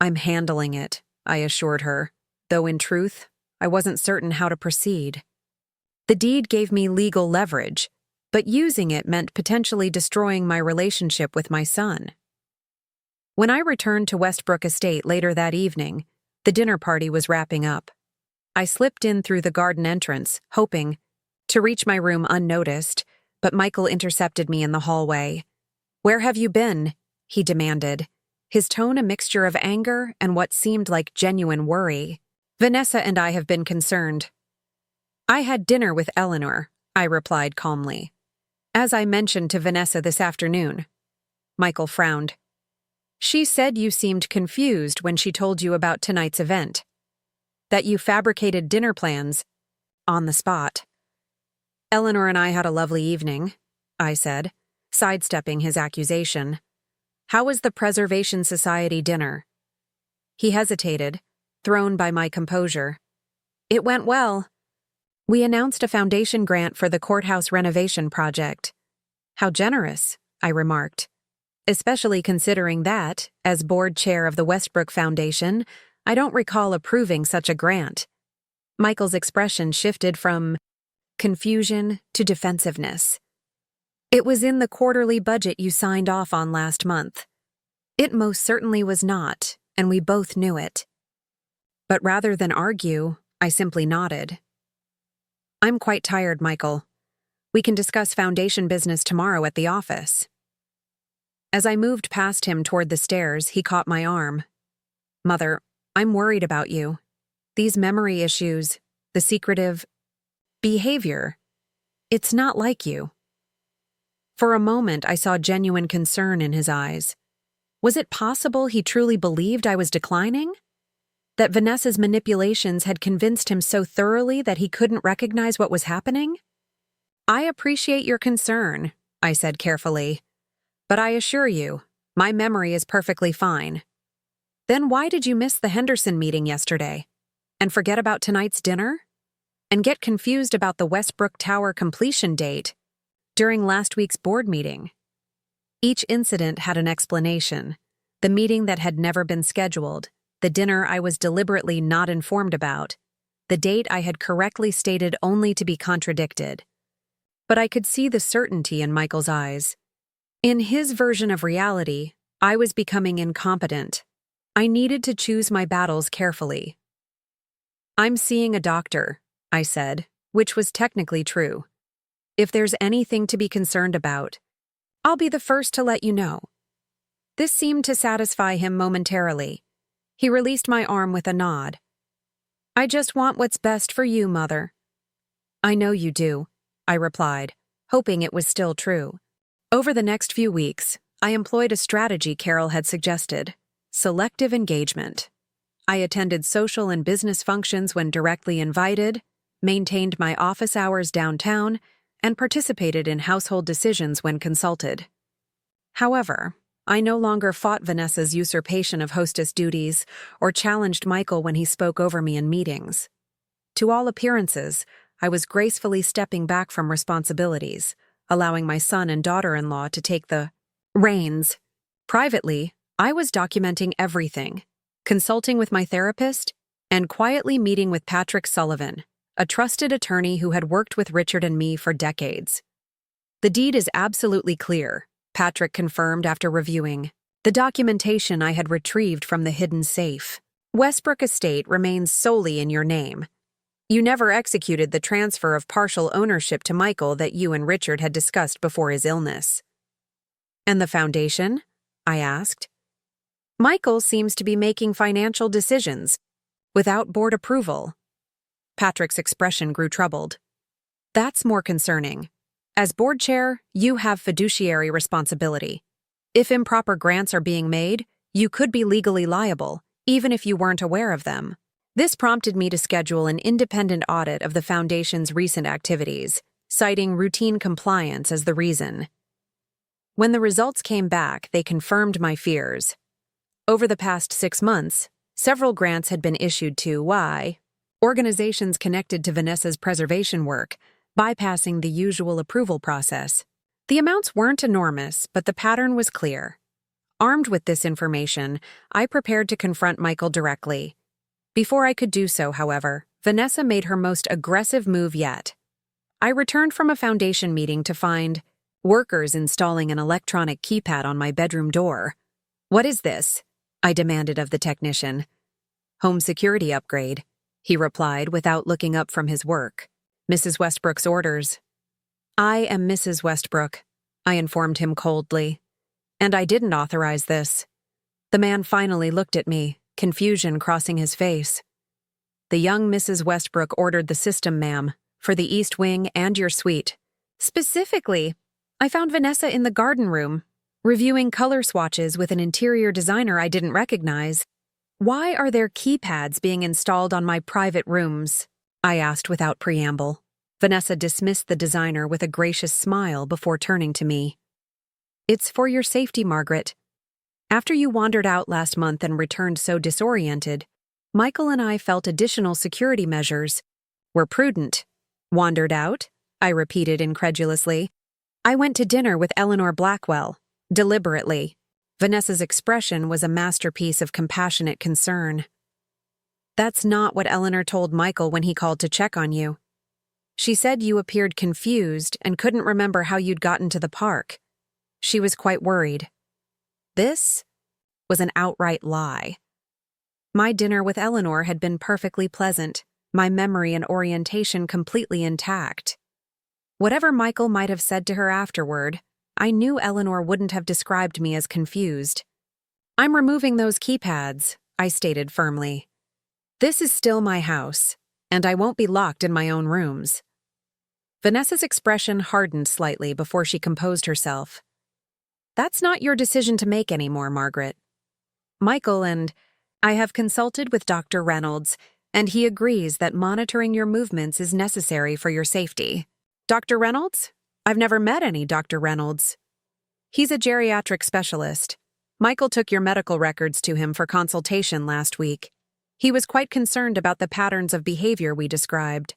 "I'm handling it," I assured her, though in truth, I wasn't certain how to proceed. The deed gave me legal leverage, but using it meant potentially destroying my relationship with my son. When I returned to Westbrook Estate later that evening, the dinner party was wrapping up. I slipped in through the garden entrance, hoping to reach my room unnoticed, but Michael intercepted me in the hallway. "Where have you been?" he demanded, his tone a mixture of anger and what seemed like genuine worry. "Vanessa and I have been concerned." "I had dinner with Eleanor," I replied calmly. "As I mentioned to Vanessa this afternoon." Michael frowned. "She said you seemed confused when she told you about tonight's event. That you fabricated dinner plans on the spot." "Eleanor and I had a lovely evening," I said, sidestepping his accusation. "How was the Preservation Society dinner?" He hesitated, thrown by my composure. "It went well. We announced a foundation grant for the courthouse renovation project." "How generous," I remarked, "especially considering that, as board chair of the Westbrook Foundation, I don't recall approving such a grant." Michael's expression shifted from confusion to defensiveness. "It was in the quarterly budget you signed off on last month." It most certainly was not, and we both knew it. But rather than argue, I simply nodded. "I'm quite tired, Michael. We can discuss foundation business tomorrow at the office." As I moved past him toward the stairs, he caught my arm. "Mother, I'm worried about you. These memory issues, the secretive behavior, it's not like you." For a moment, I saw genuine concern in his eyes. Was it possible he truly believed I was declining? That Vanessa's manipulations had convinced him so thoroughly that he couldn't recognize what was happening? "I appreciate your concern," I said carefully. "But I assure you, my memory is perfectly fine." "Then why did you miss the Henderson meeting yesterday? And forget about tonight's dinner? And get confused about the Westbrook Tower completion date during last week's board meeting?" Each incident had an explanation. The meeting that had never been scheduled, the dinner I was deliberately not informed about, the date I had correctly stated only to be contradicted. But I could see the certainty in Michael's eyes. In his version of reality, I was becoming incompetent. I needed to choose my battles carefully. "I'm seeing a doctor," I said, which was technically true. "If there's anything to be concerned about, I'll be the first to let you know." This seemed to satisfy him momentarily. He released my arm with a nod. "I just want what's best for you, Mother." "I know you do," I replied, hoping it was still true. Over the next few weeks, I employed a strategy Carol had suggested: selective engagement. I attended social and business functions when directly invited, maintained my office hours downtown, and participated in household decisions when consulted. However, I no longer fought Vanessa's usurpation of hostess duties or challenged Michael when he spoke over me in meetings. To all appearances, I was gracefully stepping back from responsibilities, allowing my son and daughter-in-law to take the reins. Privately, I was documenting everything, consulting with my therapist, and quietly meeting with Patrick Sullivan, a trusted attorney who had worked with Richard and me for decades. "The deed is absolutely clear," Patrick confirmed after reviewing the documentation I had retrieved from the hidden safe. "Westbrook Estate remains solely in your name. You never executed the transfer of partial ownership to Michael that you and Richard had discussed before his illness." "And the foundation?" I asked. "Michael seems to be making financial decisions without board approval." Patrick's expression grew troubled. "That's more concerning. As board chair, you have fiduciary responsibility. If improper grants are being made, you could be legally liable, even if you weren't aware of them." This prompted me to schedule an independent audit of the foundation's recent activities, citing routine compliance as the reason. When the results came back, they confirmed my fears. Over the past 6 months, several grants had been issued to organizations connected to Vanessa's preservation work, bypassing the usual approval process. The amounts weren't enormous, but the pattern was clear. Armed with this information, I prepared to confront Michael directly. Before I could do so, however, Vanessa made her most aggressive move yet. I returned from a foundation meeting to find workers installing an electronic keypad on my bedroom door. "What is this?" I demanded of the technician. "Home security upgrade," he replied without looking up from his work. "Mrs. Westbrook's orders." "I am Mrs. Westbrook," I informed him coldly. "And I didn't authorize this." The man finally looked at me, confusion crossing his face. "The young Mrs. Westbrook ordered the system, ma'am, for the East Wing and your suite. Specifically, I found Vanessa in the garden room, reviewing color swatches with an interior designer I didn't recognize. Why are there keypads being installed on my private rooms?" I asked without preamble. Vanessa dismissed the designer with a gracious smile before turning to me. "It's for your safety, Margaret. After you wandered out last month and returned so disoriented, Michael and I felt additional security measures. We're prudent." "Wandered out?" I repeated incredulously. "I went to dinner with Eleanor Blackwell, deliberately." Vanessa's expression was a masterpiece of compassionate concern. "That's not what Eleanor told Michael when he called to check on you. She said you appeared confused and couldn't remember how you'd gotten to the park. She was quite worried." This was an outright lie. My dinner with Eleanor had been perfectly pleasant, my memory and orientation completely intact. Whatever Michael might have said to her afterward, I knew Eleanor wouldn't have described me as confused. "I'm removing those keypads," I stated firmly. "This is still my house, and I won't be locked in my own rooms." Vanessa's expression hardened slightly before she composed herself. "That's not your decision to make anymore, Margaret. Michael and I have consulted with Dr. Reynolds, and he agrees that monitoring your movements is necessary for your safety." "Dr. Reynolds? I've never met any Dr. Reynolds." "He's a geriatric specialist. Michael took your medical records to him for consultation last week. He was quite concerned about the patterns of behavior we described.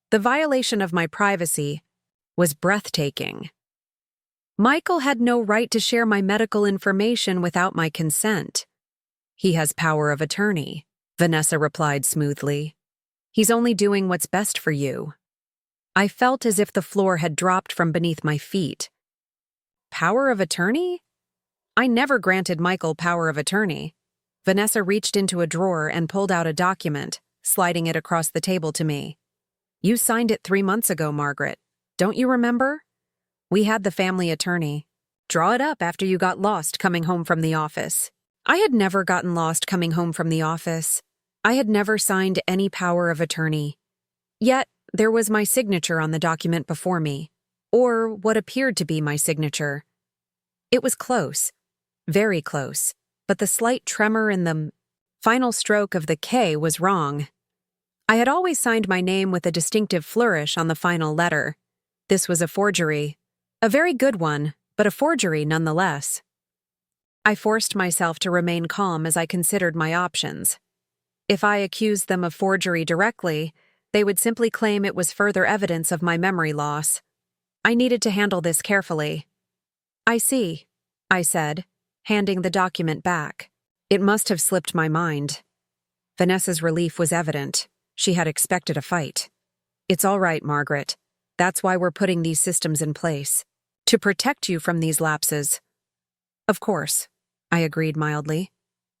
The violation of my privacy was breathtaking. Michael had no right to share my medical information without my consent." "He has power of attorney," Vanessa replied smoothly. "He's only doing what's best for you." I felt as if the floor had dropped from beneath my feet. Power of attorney? I never granted Michael power of attorney. Vanessa reached into a drawer and pulled out a document, sliding it across the table to me. "You signed it 3 months ago, Margaret. Don't you remember? We had the family attorney draw it up after you got lost coming home from the office." I had never gotten lost coming home from the office. I had never signed any power of attorney. Yet, there was my signature on the document before me, or what appeared to be my signature. It was close, very close, but the slight tremor in the final stroke of the K was wrong. I had always signed my name with a distinctive flourish on the final letter. This was a forgery. A very good one, but a forgery nonetheless. I forced myself to remain calm as I considered my options. If I accused them of forgery directly, they would simply claim it was further evidence of my memory loss. I needed to handle this carefully. "I see," I said, handing the document back. It must have slipped my mind. Vanessa's relief was evident. She had expected a fight. "It's all right, Margaret. That's why we're putting these systems in place. To protect you from these lapses." "Of course," I agreed mildly.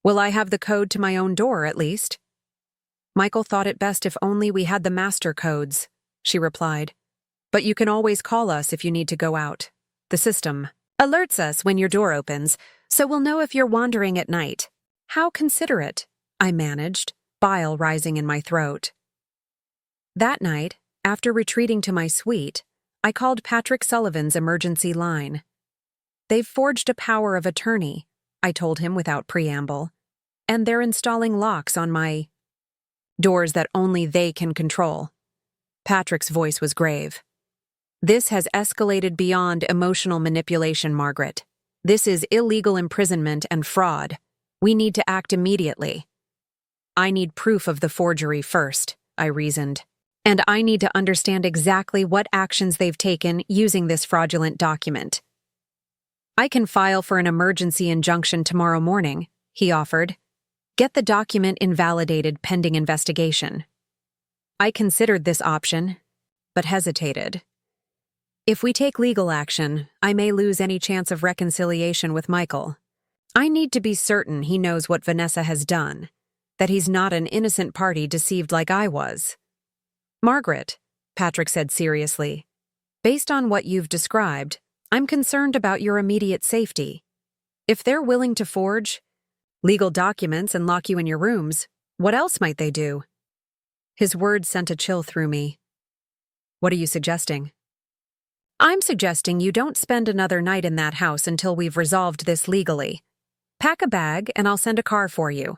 "Will I have the code to my own door, at least?" "Michael thought it best if only we had the master codes," she replied. "But you can always call us if you need to go out. The system alerts us when your door opens, so we'll know if you're wandering at night." "How considerate," I managed, bile rising in my throat. That night, after retreating to my suite, I called Patrick Sullivan's emergency line. "They've forged a power of attorney," I told him without preamble, "and they're installing locks on my doors that only they can control." Patrick's voice was grave. "This has escalated beyond emotional manipulation, Margaret. This is illegal imprisonment and fraud. We need to act immediately." "I need proof of the forgery first," I reasoned. "And I need to understand exactly what actions they've taken using this fraudulent document." "I can file for an emergency injunction tomorrow morning," he offered. "Get the document invalidated pending investigation." I considered this option, but hesitated. If we take legal action, I may lose any chance of reconciliation with Michael. I need to be certain he knows what Vanessa has done, that he's not an innocent party deceived like I was. Margaret, Patrick said seriously, based on what you've described, I'm concerned about your immediate safety. If they're willing to forge legal documents and lock you in your rooms, what else might they do? His words sent a chill through me. What are you suggesting? I'm suggesting you don't spend another night in that house until we've resolved this legally. Pack a bag and I'll send a car for you.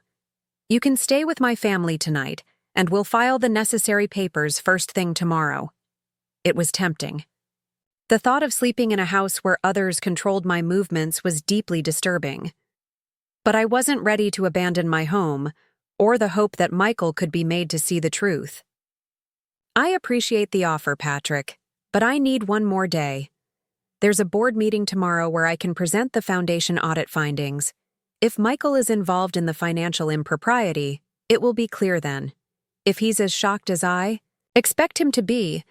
You can stay with my family tonight, and we'll file the necessary papers first thing tomorrow. It was tempting. The thought of sleeping in a house where others controlled my movements was deeply disturbing. But I wasn't ready to abandon my home, or the hope that Michael could be made to see the truth. I appreciate the offer, Patrick, but I need one more day. There's a board meeting tomorrow where I can present the foundation audit findings. If Michael is involved in the financial impropriety, it will be clear then. If he's as shocked as I expect him to be,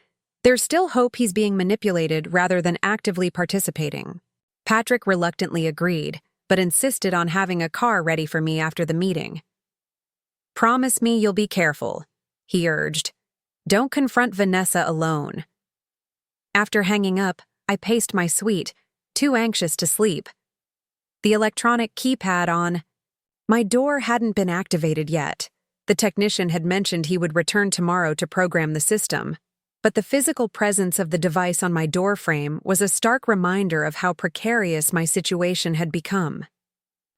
there's still hope he's being manipulated rather than actively participating. Patrick reluctantly agreed, but insisted on having a car ready for me after the meeting. Promise me you'll be careful, he urged. Don't confront Vanessa alone. After hanging up, I paced my suite, too anxious to sleep. The electronic keypad on my door hadn't been activated yet. The technician had mentioned he would return tomorrow to program the system, but the physical presence of the device on my door frame was a stark reminder of how precarious my situation had become.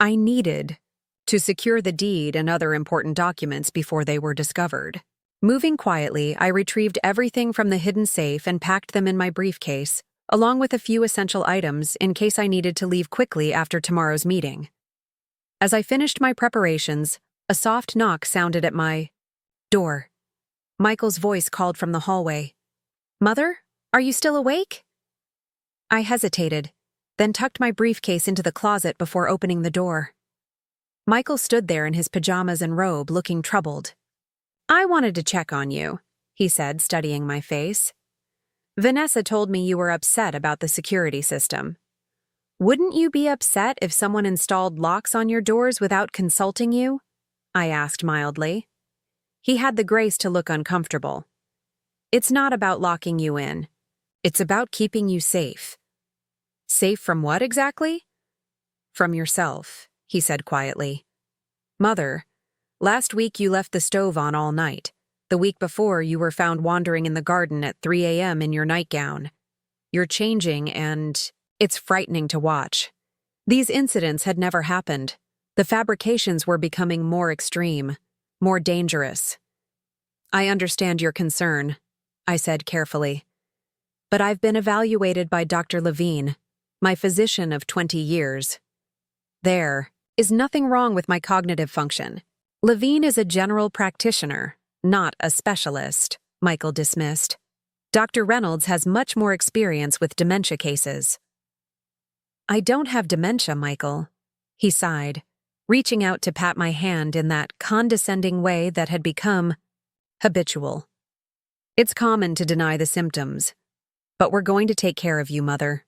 I needed to secure the deed and other important documents before they were discovered. Moving quietly, I retrieved everything from the hidden safe and packed them in my briefcase, along with a few essential items in case I needed to leave quickly after tomorrow's meeting. As I finished my preparations, a soft knock sounded at my door. Michael's voice called from the hallway. Mother, are you still awake? I hesitated, then tucked my briefcase into the closet before opening the door. Michael stood there in his pajamas and robe, looking troubled. I wanted to check on you, he said, studying my face. Vanessa told me you were upset about the security system. Wouldn't you be upset if someone installed locks on your doors without consulting you? I asked mildly. He had the grace to look uncomfortable. It's not about locking you in. It's about keeping you safe. Safe from what exactly? From yourself, he said quietly. Mother, last week you left the stove on all night. The week before, you were found wandering in the garden at 3 a.m. in your nightgown. You're changing and it's frightening to watch. These incidents had never happened. The fabrications were becoming more extreme, more dangerous. I understand your concern, I said carefully. But I've been evaluated by Dr. Levine, my physician of 20 years. There is nothing wrong with my cognitive function. Levine is a general practitioner, not a specialist, Michael dismissed. Dr. Reynolds has much more experience with dementia cases. I don't have dementia, Michael, he sighed, reaching out to pat my hand in that condescending way that had become habitual. It's common to deny the symptoms, but we're going to take care of you, Mother.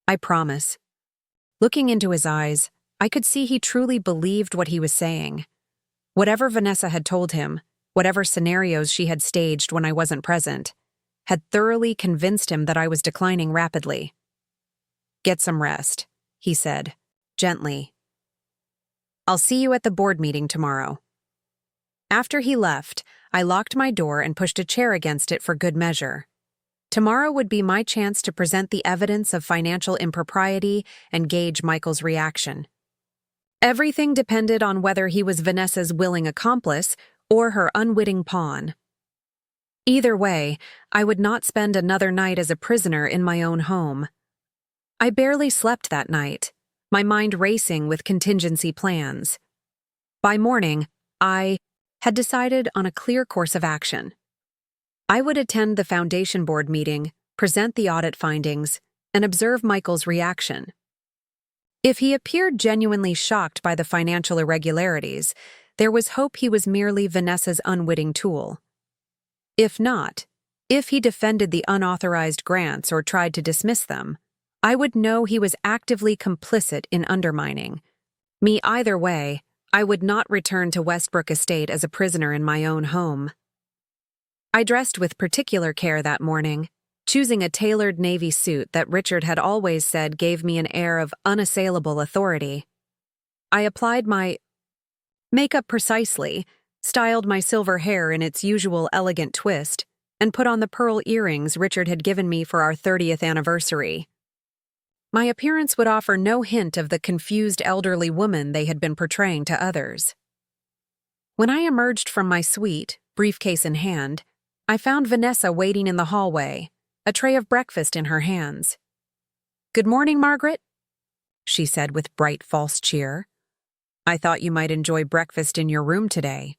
I promise. Looking into his eyes, I could see he truly believed what he was saying. Whatever Vanessa had told him, whatever scenarios she had staged when I wasn't present, had thoroughly convinced him that I was declining rapidly. Get some rest, he said, gently. I'll see you at the board meeting tomorrow. After he left, I locked my door and pushed a chair against it for good measure. Tomorrow would be my chance to present the evidence of financial impropriety and gauge Michael's reaction. Everything depended on whether he was Vanessa's willing accomplice or her unwitting pawn. Either way, I would not spend another night as a prisoner in my own home. I barely slept that night, my mind racing with contingency plans. By morning, I had decided on a clear course of action. I would attend the foundation board meeting, present the audit findings, and observe Michael's reaction. If he appeared genuinely shocked by the financial irregularities, there was hope he was merely Vanessa's unwitting tool. If not, if he defended the unauthorized grants or tried to dismiss them, I would know he was actively complicit in undermining me. Either way, I would not return to Westbrook Estate as a prisoner in my own home. I dressed with particular care that morning, choosing a tailored navy suit that Richard had always said gave me an air of unassailable authority. I applied my makeup precisely, styled my silver hair in its usual elegant twist, and put on the pearl earrings Richard had given me for our 30th anniversary. My appearance would offer no hint of the confused elderly woman they had been portraying to others. When I emerged from my suite, briefcase in hand, I found Vanessa waiting in the hallway, a tray of breakfast in her hands. "Good morning, Margaret," she said with bright false cheer. "I thought you might enjoy breakfast in your room today.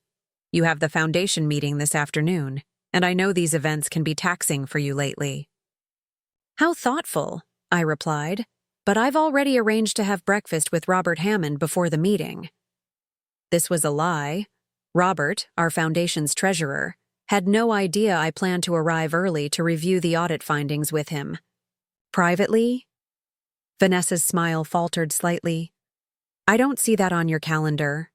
You have the foundation meeting this afternoon, and I know these events can be taxing for you lately." "How thoughtful," I replied, "but I've already arranged to have breakfast with Robert Hammond before the meeting." This was a lie. Robert, our foundation's treasurer, had no idea I planned to arrive early to review the audit findings with him. "Privately?" Vanessa's smile faltered slightly. "I don't see that on your calendar."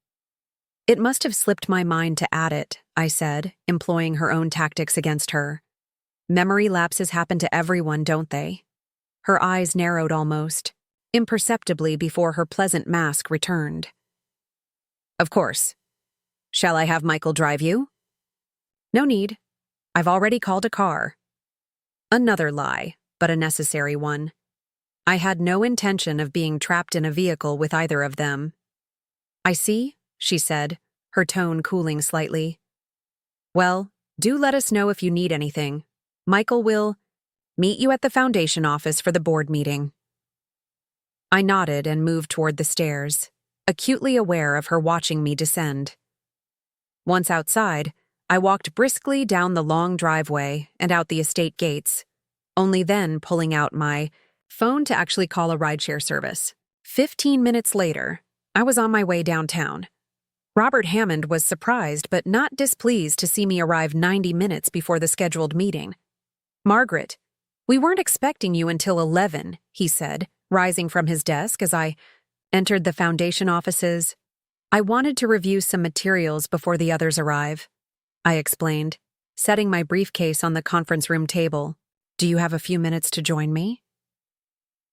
"It must have slipped my mind to add it," I said, employing her own tactics against her. "Memory lapses happen to everyone, don't they?" Her eyes narrowed almost, imperceptibly before her pleasant mask returned. "Of course. Shall I have Michael drive you?" "No need. I've already called a car." Another lie, but a necessary one. I had no intention of being trapped in a vehicle with either of them. "I see," she said, her tone cooling slightly. "Well, do let us know if you need anything. Michael will meet you at the foundation office for the board meeting." I nodded and moved toward the stairs, acutely aware of her watching me descend. Once outside, I walked briskly down the long driveway and out the estate gates, only then pulling out my phone to actually call a rideshare service. 15 minutes later, I was on my way downtown. Robert Hammond was surprised but not displeased to see me arrive 90 minutes before the scheduled meeting. "Margaret, we weren't expecting you until 11, he said, rising from his desk as I entered the foundation offices. "I wanted to review some materials before the others arrive," I explained, setting my briefcase on the conference room table. "Do you have a few minutes to join me?"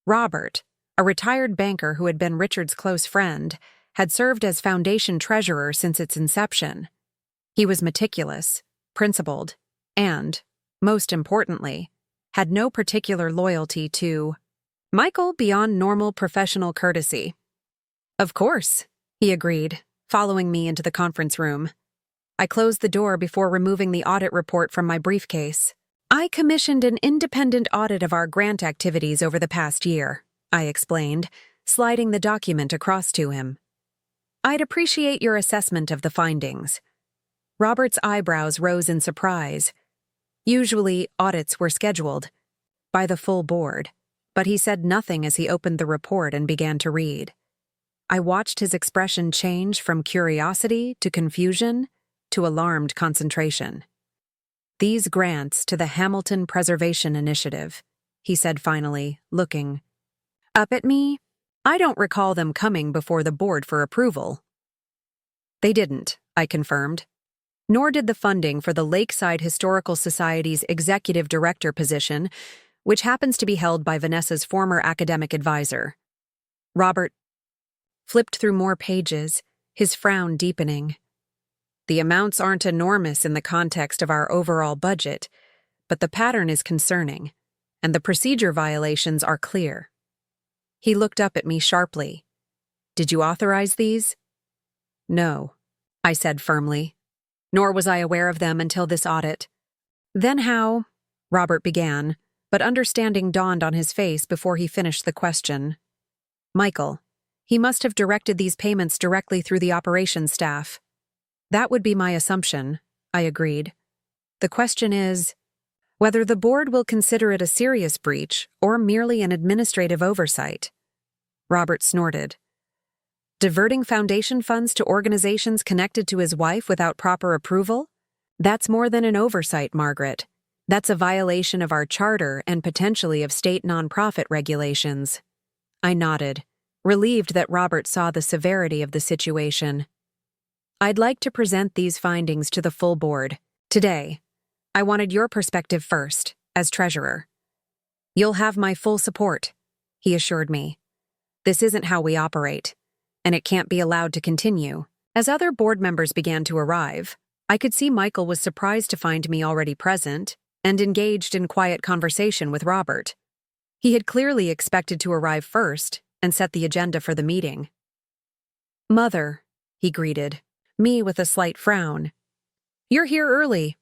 Robert, a retired banker who had been Richard's close friend, had served as foundation treasurer since its inception. He was meticulous, principled, and, most importantly, had no particular loyalty to Michael beyond normal professional courtesy. "Of course," he agreed, following me into the conference room. I closed the door before removing the audit report from my briefcase. "I commissioned an independent audit of our grant activities over the past year," I explained, sliding the document across to him. "I'd appreciate your assessment of the findings." Robert's eyebrows rose in surprise. Usually, audits were scheduled by the full board, but he said nothing as he opened the report and began to read. I watched his expression change from curiosity to confusion to alarmed concentration. "These grants to the Hamilton Preservation Initiative," he said finally, looking up at me. "I don't recall them coming before the board for approval." "They didn't," I confirmed. "Nor did the funding for the Lakeside Historical Society's executive director position, which happens to be held by Vanessa's former academic advisor." Robert flipped through more pages, his frown deepening. "The amounts aren't enormous in the context of our overall budget, but the pattern is concerning, and the procedure violations are clear." He looked up at me sharply. "Did you authorize these?" "No," I said firmly. "Nor was I aware of them until this audit." "Then how?" Robert began, but understanding dawned on his face before he finished the question. "Michael, he must have directed these payments directly through the operations staff." "That would be my assumption," I agreed. "The question is whether the board will consider it a serious breach or merely an administrative oversight." Robert snorted. "Diverting foundation funds to organizations connected to his wife without proper approval? That's more than an oversight, Margaret. That's a violation of our charter and potentially of state nonprofit regulations. I nodded, relieved that Robert saw the severity of the situation. I'd like to present these findings to the full board. Today, I wanted your perspective first, as treasurer. You'll have my full support, he assured me. This isn't how we operate, and it can't be allowed to continue. As other board members began to arrive, I could see Michael was surprised to find me already present and engaged in quiet conversation with Robert. He had clearly expected to arrive first and set the agenda for the meeting. "Mother," he greeted, me with a slight frown. "You're here early."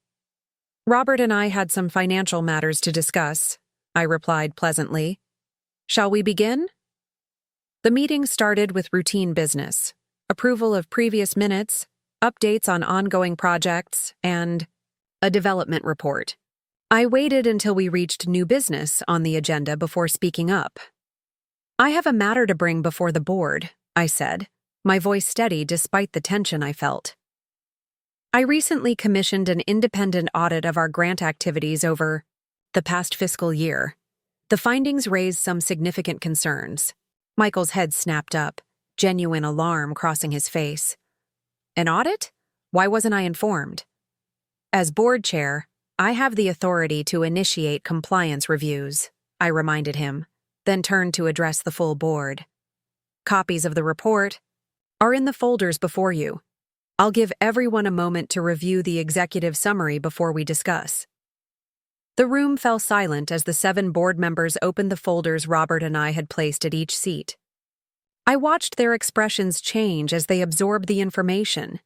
"Robert and I had some financial matters to discuss," I replied pleasantly. "Shall we begin?" The meeting started with routine business, approval of previous minutes, updates on ongoing projects, and a development report. I waited until we reached new business on the agenda before speaking up. "I have a matter to bring before the board," I said, my voice steady despite the tension I felt. "I recently commissioned an independent audit of our grant activities over the past fiscal year. The findings raised some significant concerns." Michael's head snapped up, genuine alarm crossing his face. "An audit? Why wasn't I informed?" "As board chair, I have the authority to initiate compliance reviews," I reminded him, then turned to address the full board. "Copies of the report are in the folders before you. I'll give everyone a moment to review the executive summary before we discuss." The room fell silent as the 7 board members opened the folders Robert and I had placed at each seat. I watched their expressions change as they absorbed the information.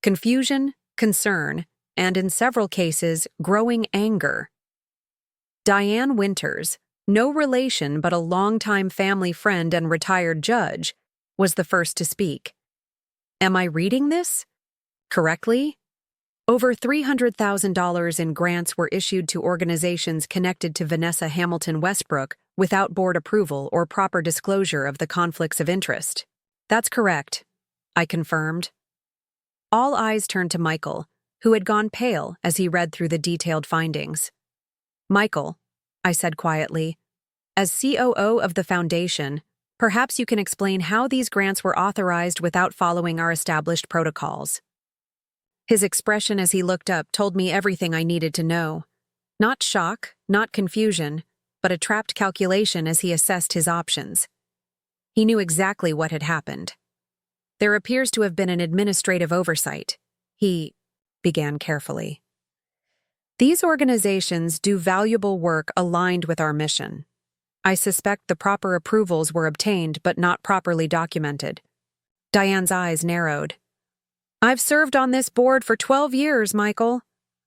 Confusion, concern, and in several cases, growing anger. Diane Winters, no relation but a longtime family friend and retired judge, was the first to speak. "Am I reading this correctly? Over $300,000 in grants were issued to organizations connected to Vanessa Hamilton Westbrook without board approval or proper disclosure of the conflicts of interest." "That's correct," I confirmed. All eyes turned to Michael, who had gone pale as he read through the detailed findings. "Michael," I said quietly, "as COO of the foundation, perhaps you can explain how these grants were authorized without following our established protocols." His expression as he looked up told me everything I needed to know. Not shock, not confusion, but a trapped calculation as he assessed his options. He knew exactly what had happened. "There appears to have been an administrative oversight," he began carefully. "These organizations do valuable work aligned with our mission. I suspect the proper approvals were obtained but not properly documented." Diane's eyes narrowed. "I've served on this board for 12 years, Michael.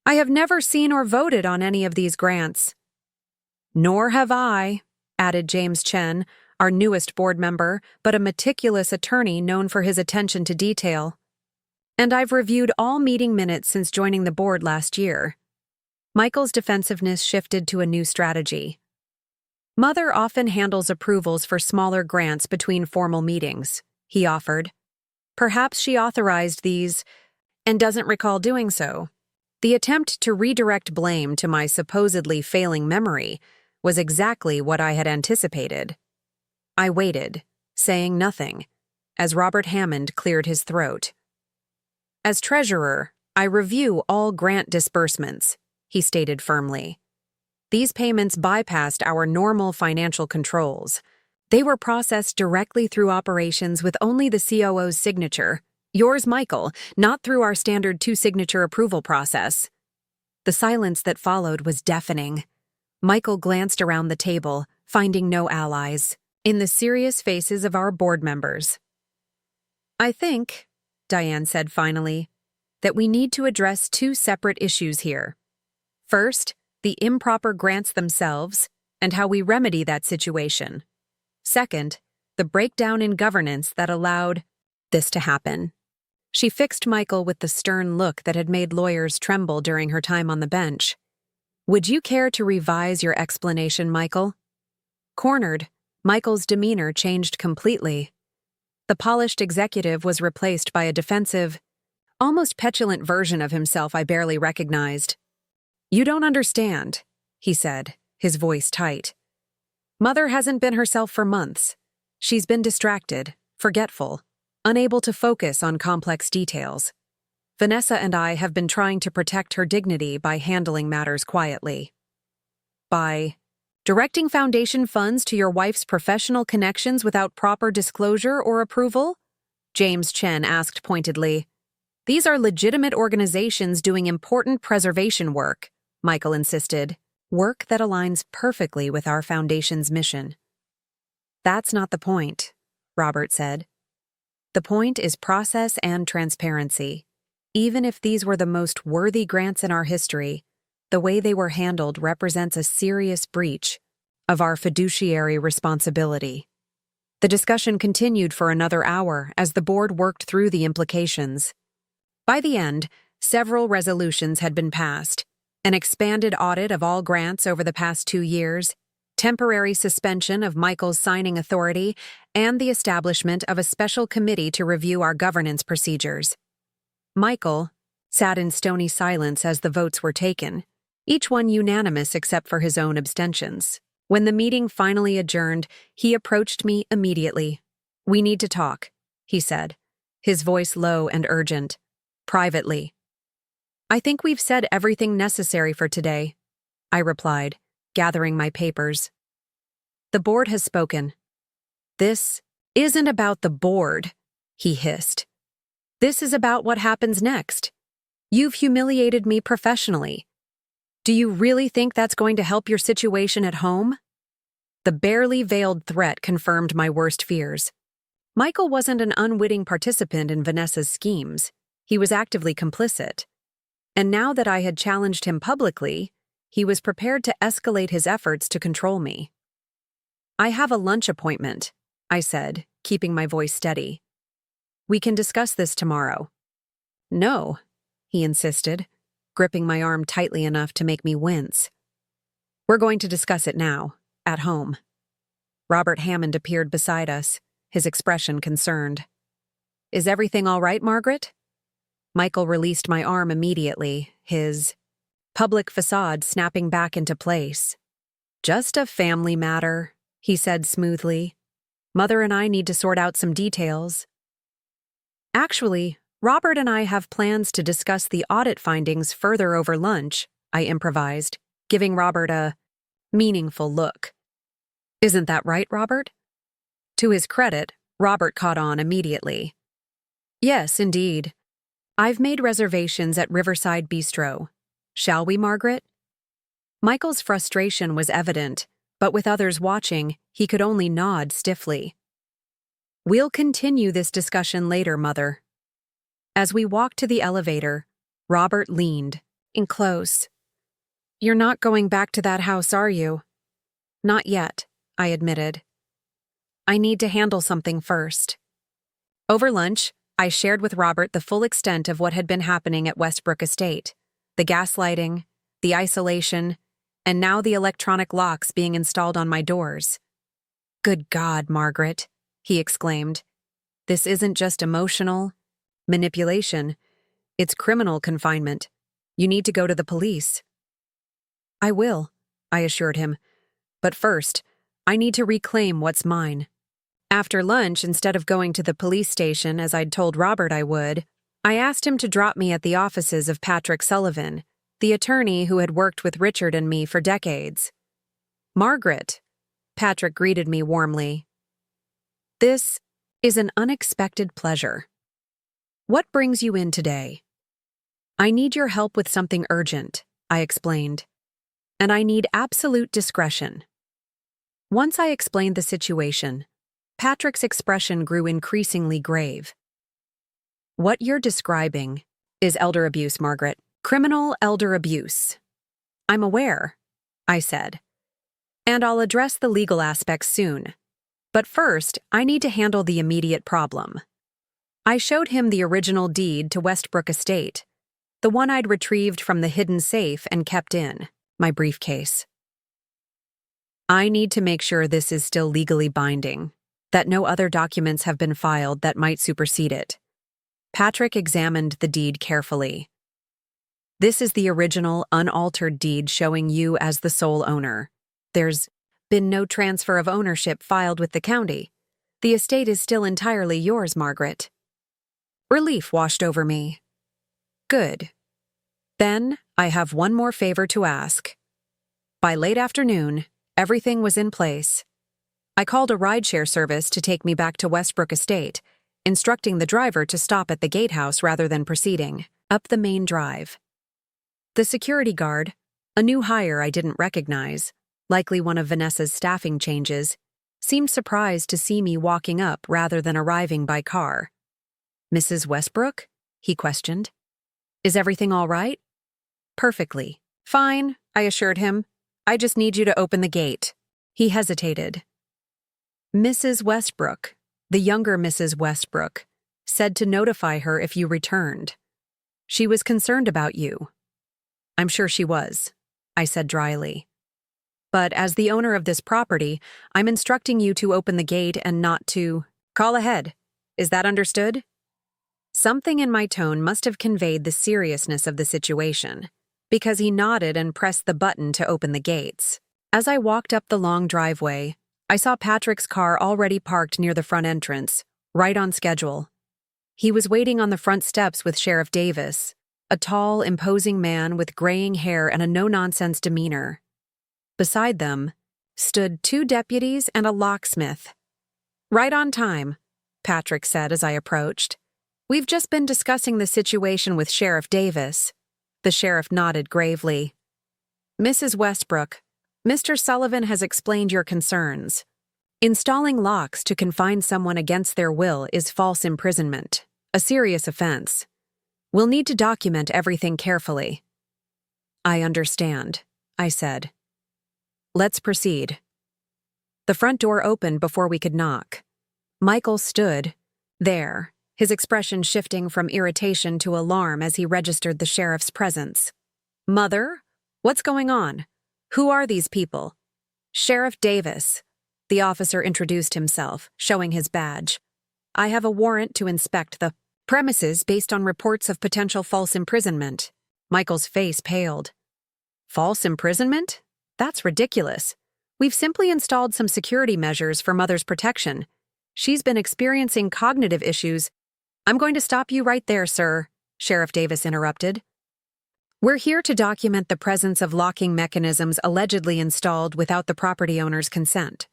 I have never seen or voted on any of these grants." "Nor have I," added James Chen, our newest board member, but a meticulous attorney known for his attention to detail. "And I've reviewed all meeting minutes since joining the board last year." Michael's defensiveness shifted to a new strategy. "Mother often handles approvals for smaller grants between formal meetings," he offered. "Perhaps she authorized these and doesn't recall doing so." The attempt to redirect blame to my supposedly failing memory was exactly what I had anticipated. I waited, saying nothing, as Robert Hammond cleared his throat. "As treasurer, I review all grant disbursements," he stated firmly. "These payments bypassed our normal financial controls. They were processed directly through operations with only the COO's signature, yours, Michael, not through our standard 2-signature approval process." The silence that followed was deafening. Michael glanced around the table, finding no allies, in the serious faces of our board members. "I think," Diane said finally, "that we need to address 2 separate issues here. First, the improper grants themselves and how we remedy that situation. Second, the breakdown in governance that allowed this to happen." She fixed Michael with the stern look that had made lawyers tremble during her time on the bench. "Would you care to revise your explanation, Michael?" Cornered, Michael's demeanor changed completely. The polished executive was replaced by a defensive, almost petulant version of himself I barely recognized. "You don't understand," he said, his voice tight. "Mother hasn't been herself for months. She's been distracted, forgetful, unable to focus on complex details. Vanessa and I have been trying to protect her dignity by handling matters quietly. By directing foundation funds to your wife's professional connections without proper disclosure or approval?" James Chen asked pointedly. "These are legitimate organizations doing important preservation work," Michael insisted. "Work that aligns perfectly with our foundation's mission." "That's not the point," Robert said. "The point is process and transparency. Even if these were the most worthy grants in our history, the way they were handled represents a serious breach of our fiduciary responsibility." The discussion continued for another hour as the board worked through the implications. By the end, several resolutions had been passed: an expanded audit of all grants over the past 2 years, temporary suspension of Michael's signing authority, and the establishment of a special committee to review our governance procedures. Michael sat in stony silence as the votes were taken, each one unanimous except for his own abstentions. When the meeting finally adjourned, he approached me immediately. "We need to talk," he said, his voice low and urgent. "Privately." "I think we've said everything necessary for today," I replied, gathering my papers. "The board has spoken." "This isn't about the board," he hissed. "This is about what happens next. You've humiliated me professionally. Do you really think that's going to help your situation at home?" The barely veiled threat confirmed my worst fears. Michael wasn't an unwitting participant in Vanessa's schemes. He was actively complicit. And now that I had challenged him publicly, he was prepared to escalate his efforts to control me. "I have a lunch appointment," I said, keeping my voice steady. "We can discuss this tomorrow." "No," he insisted, gripping my arm tightly enough to make me wince. "We're going to discuss it now, at home." Robert Hammond appeared beside us, his expression concerned. "Is everything all right, Margaret?" Michael released my arm immediately, his public facade snapping back into place. "Just a family matter," he said smoothly. "Mother and I need to sort out some details." "Actually, Robert and I have plans to discuss the audit findings further over lunch," I improvised, giving Robert a meaningful look. "Isn't that right, Robert?" To his credit, Robert caught on immediately. "Yes, indeed. I've made reservations at Riverside Bistro. Shall we, Margaret?" Michael's frustration was evident, but with others watching, he could only nod stiffly. "We'll continue this discussion later, Mother." As we walked to the elevator, Robert leaned in close. "You're not going back to that house, are you?" "Not yet," I admitted. "I need to handle something first." Over lunch, I shared with Robert the full extent of what had been happening at Westbrook Estate: the gaslighting, the isolation, and now the electronic locks being installed on my doors. "Good God, Margaret," he exclaimed. "This isn't just emotional manipulation, it's criminal confinement. You need to go to the police." "I will," I assured him. "But first, I need to reclaim what's mine." After lunch, instead of going to the police station as I'd told Robert I would, I asked him to drop me at the offices of Patrick Sullivan, the attorney who had worked with Richard and me for decades. "Margaret," Patrick greeted me warmly. "This is an unexpected pleasure. What brings you in today?" "I need your help with something urgent," I explained. "And I need absolute discretion." Once I explained the situation, Patrick's expression grew increasingly grave. "What you're describing is elder abuse, Margaret. Criminal elder abuse." "I'm aware," I said. "And I'll address the legal aspects soon. But first, I need to handle the immediate problem." I showed him the original deed to Westbrook Estate, the one I'd retrieved from the hidden safe and kept in my briefcase. "I need to make sure this is still legally binding, that no other documents have been filed that might supersede it. Patrick examined the deed carefully. This is the original, unaltered deed showing you as the sole owner. There's been no transfer of ownership filed with the county. The estate is still entirely yours, Margaret. Relief washed over me. Good. Then, I have one more favor to ask. By late afternoon, everything was in place. I called a rideshare service to take me back to Westbrook Estate, instructing the driver to stop at the gatehouse rather than proceeding up the main drive. The security guard, a new hire I didn't recognize, likely one of Vanessa's staffing changes, seemed surprised to see me walking up rather than arriving by car. Mrs. Westbrook? He questioned. Is everything all right? Perfectly. Fine, I assured him. I just need you to open the gate. He hesitated. Mrs. Westbrook, the younger Mrs. Westbrook, said to notify her if you returned. She was concerned about you. I'm sure she was, I said dryly. But as the owner of this property, I'm instructing you to open the gate and not to call ahead. Is that understood? Something in my tone must have conveyed the seriousness of the situation, because he nodded and pressed the button to open the gates. As I walked up the long driveway, I saw Patrick's car already parked near the front entrance, right on schedule. He was waiting on the front steps with Sheriff Davis, a tall, imposing man with graying hair and a no-nonsense demeanor. Beside them stood 2 deputies and a locksmith. Right on time, Patrick said as I approached. We've just been discussing the situation with Sheriff Davis. The sheriff nodded gravely. Mrs. Westbrook, Mr. Sullivan has explained your concerns. Installing locks to confine someone against their will is false imprisonment, a serious offense. We'll need to document everything carefully. I understand, I said. Let's proceed. The front door opened before we could knock. Michael stood there, his expression shifting from irritation to alarm as he registered the sheriff's presence. Mother, what's going on? Who are these people? Sheriff Davis. The officer introduced himself, showing his badge. I have a warrant to inspect the premises based on reports of potential false imprisonment. Michael's face paled. False imprisonment? That's ridiculous. We've simply installed some security measures for Mother's protection. She's been experiencing cognitive issues. I'm going to stop you right there, sir, Sheriff Davis interrupted. We're here to document the presence of locking mechanisms allegedly installed without the property owner's consent.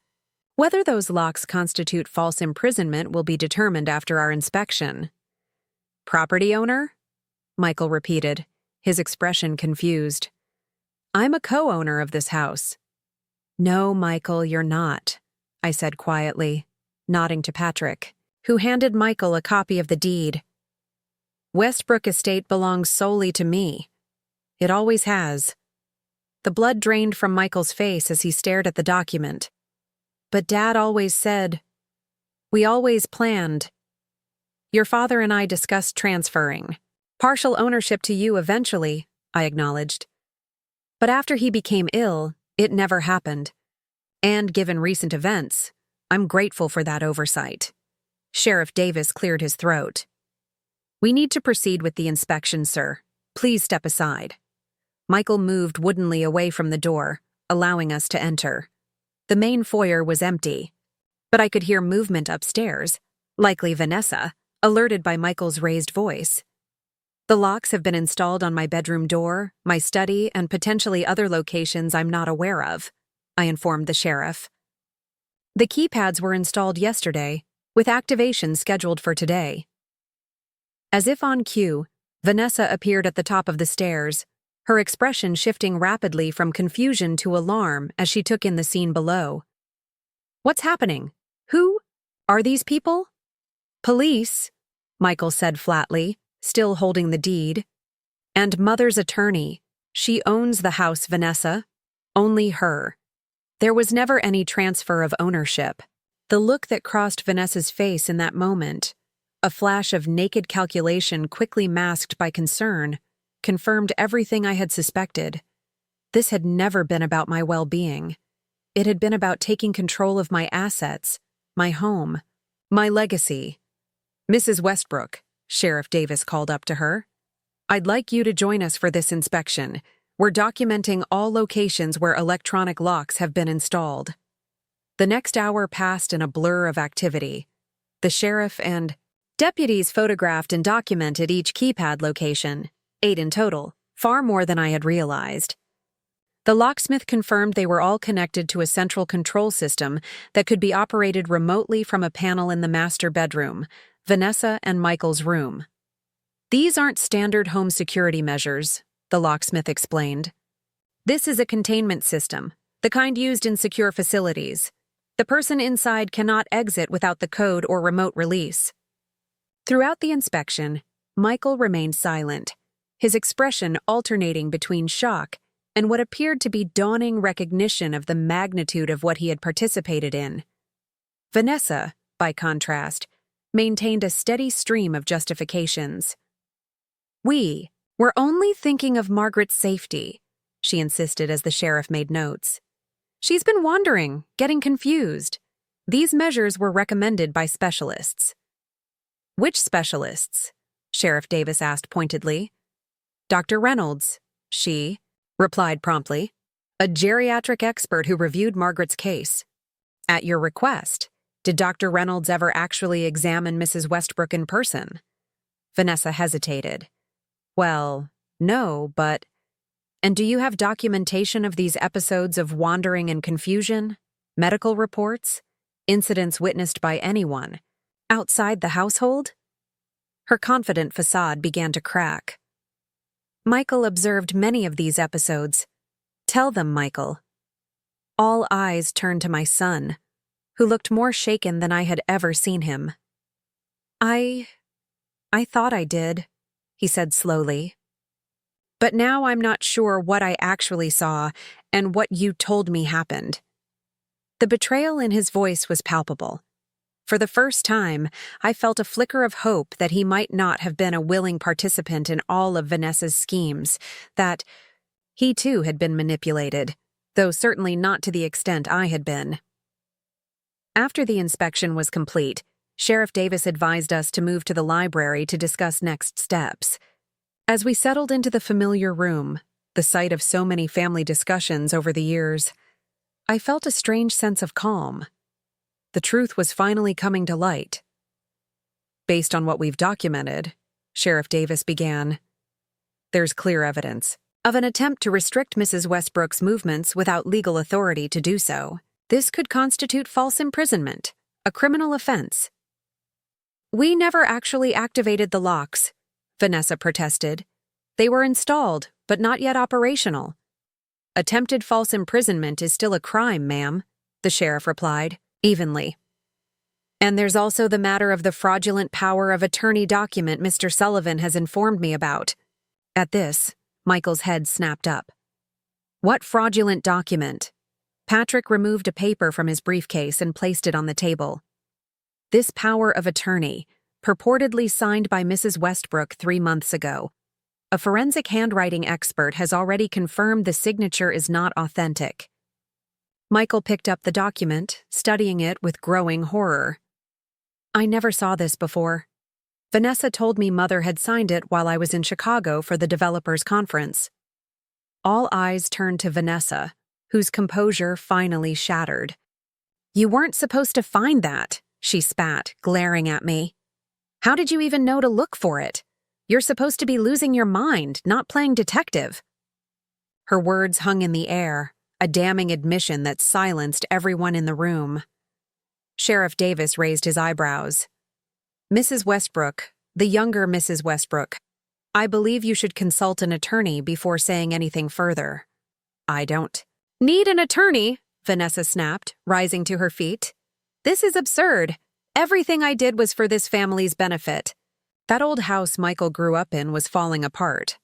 Whether those locks constitute false imprisonment will be determined after our inspection. Property owner? Michael repeated, his expression confused. I'm a co-owner of this house. No, Michael, you're not, I said quietly, nodding to Patrick, who handed Michael a copy of the deed. Westbrook Estate belongs solely to me. It always has. The blood drained from Michael's face as he stared at the document. But Dad always said, we always planned. Your father and I discussed transferring partial ownership to you eventually, I acknowledged. But after he became ill, it never happened. And given recent events, I'm grateful for that oversight. Sheriff Davis cleared his throat. We need to proceed with the inspection, sir. Please step aside. Michael moved woodenly away from the door, allowing us to enter. The main foyer was empty, but I could hear movement upstairs, likely Vanessa, alerted by Michael's raised voice. The locks have been installed on my bedroom door, my study, and potentially other locations I'm not aware of, I informed the sheriff. The keypads were installed yesterday, with activation scheduled for today. As if on cue, Vanessa appeared at the top of the stairs, her expression shifting rapidly from confusion to alarm as she took in the scene below. What's happening? Who? Are these people? Police, Michael said flatly, still holding the deed. And Mother's attorney. She owns the house, Vanessa. Only her. There was never any transfer of ownership. The look that crossed Vanessa's face in that moment, a flash of naked calculation quickly masked by concern, confirmed everything I had suspected. This had never been about my well-being. It had been about taking control of my assets, my home, my legacy. Mrs. Westbrook, Sheriff Davis called up to her. "I'd like you to join us for this inspection. We're documenting all locations where electronic locks have been installed." The next hour passed in a blur of activity. The sheriff and deputies photographed and documented each keypad location, 8 in total, far more than I had realized. The locksmith confirmed they were all connected to a central control system that could be operated remotely from a panel in the master bedroom, Vanessa and Michael's room. "These aren't standard home security measures," the locksmith explained. "This is a containment system, the kind used in secure facilities. The person inside cannot exit without the code or remote release." Throughout the inspection, Michael remained silent, his expression alternating between shock and what appeared to be dawning recognition of the magnitude of what he had participated in. Vanessa, by contrast, maintained a steady stream of justifications. "We're only thinking of Margaret's safety," she insisted as the sheriff made notes. "She's been wandering, getting confused. These measures were recommended by specialists." "Which specialists?" Sheriff Davis asked pointedly. "Dr. Reynolds," she replied promptly, "a geriatric expert who reviewed Margaret's case." "At your request, did Dr. Reynolds ever actually examine Mrs. Westbrook in person?" Vanessa hesitated. "Well, no, but— And do you have documentation of these episodes of wandering and confusion? Medical reports? Incidents witnessed by anyone? Outside the household?" Her confident facade began to crack. "Michael observed many of these episodes. Tell them, Michael." All eyes turned to my son, who looked more shaken than I had ever seen him. I thought I did," he said slowly. "But now I'm not sure what I actually saw and what you told me happened." The betrayal in his voice was palpable. For the first time, I felt a flicker of hope that he might not have been a willing participant in all of Vanessa's schemes, that he too had been manipulated, though certainly not to the extent I had been. After the inspection was complete, Sheriff Davis advised us to move to the library to discuss next steps. As we settled into the familiar room, the site of so many family discussions over the years, I felt a strange sense of calm. The truth was finally coming to light. "Based on what we've documented," Sheriff Davis began, "there's clear evidence of an attempt to restrict Mrs. Westbrook's movements without legal authority to do so. This could constitute false imprisonment, a criminal offense." "We never actually activated the locks," Vanessa protested. "They were installed, but not yet operational." "Attempted false imprisonment is still a crime, ma'am," the sheriff replied, evenly. "And there's also the matter of the fraudulent power of attorney document Mr. Sullivan has informed me about." At this, Michael's head snapped up. "What fraudulent document?" Patrick removed a paper from his briefcase and placed it on the table. "This power of attorney, purportedly signed by Mrs. Westbrook 3 months ago. A forensic handwriting expert has already confirmed the signature is not authentic." Michael picked up the document, studying it with growing horror. "I never saw this before. Vanessa told me Mother had signed it while I was in Chicago for the developers' conference." All eyes turned to Vanessa, whose composure finally shattered. "You weren't supposed to find that," she spat, glaring at me. "How did you even know to look for it? You're supposed to be losing your mind, not playing detective." Her words hung in the air, a damning admission that silenced everyone in the room. Sheriff Davis raised his eyebrows. "Mrs. Westbrook, the younger Mrs. Westbrook, I believe you should consult an attorney before saying anything further." "I don't need an attorney," Vanessa snapped, rising to her feet. "This is absurd. Everything I did was for this family's benefit." That old house Michael grew up in was falling apart.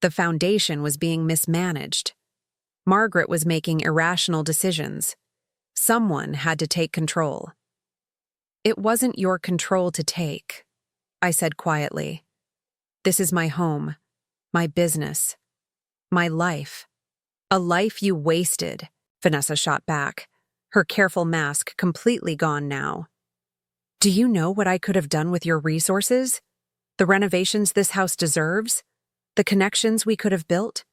The foundation was being mismanaged. Margaret was making irrational decisions. Someone had to take control. "It wasn't your control to take," I said quietly. "This is my home, my business, my life." "A life you wasted," Vanessa shot back, her careful mask completely gone now. "Do you know what I could have done with your resources?" The renovations this house deserves? The connections we could have built?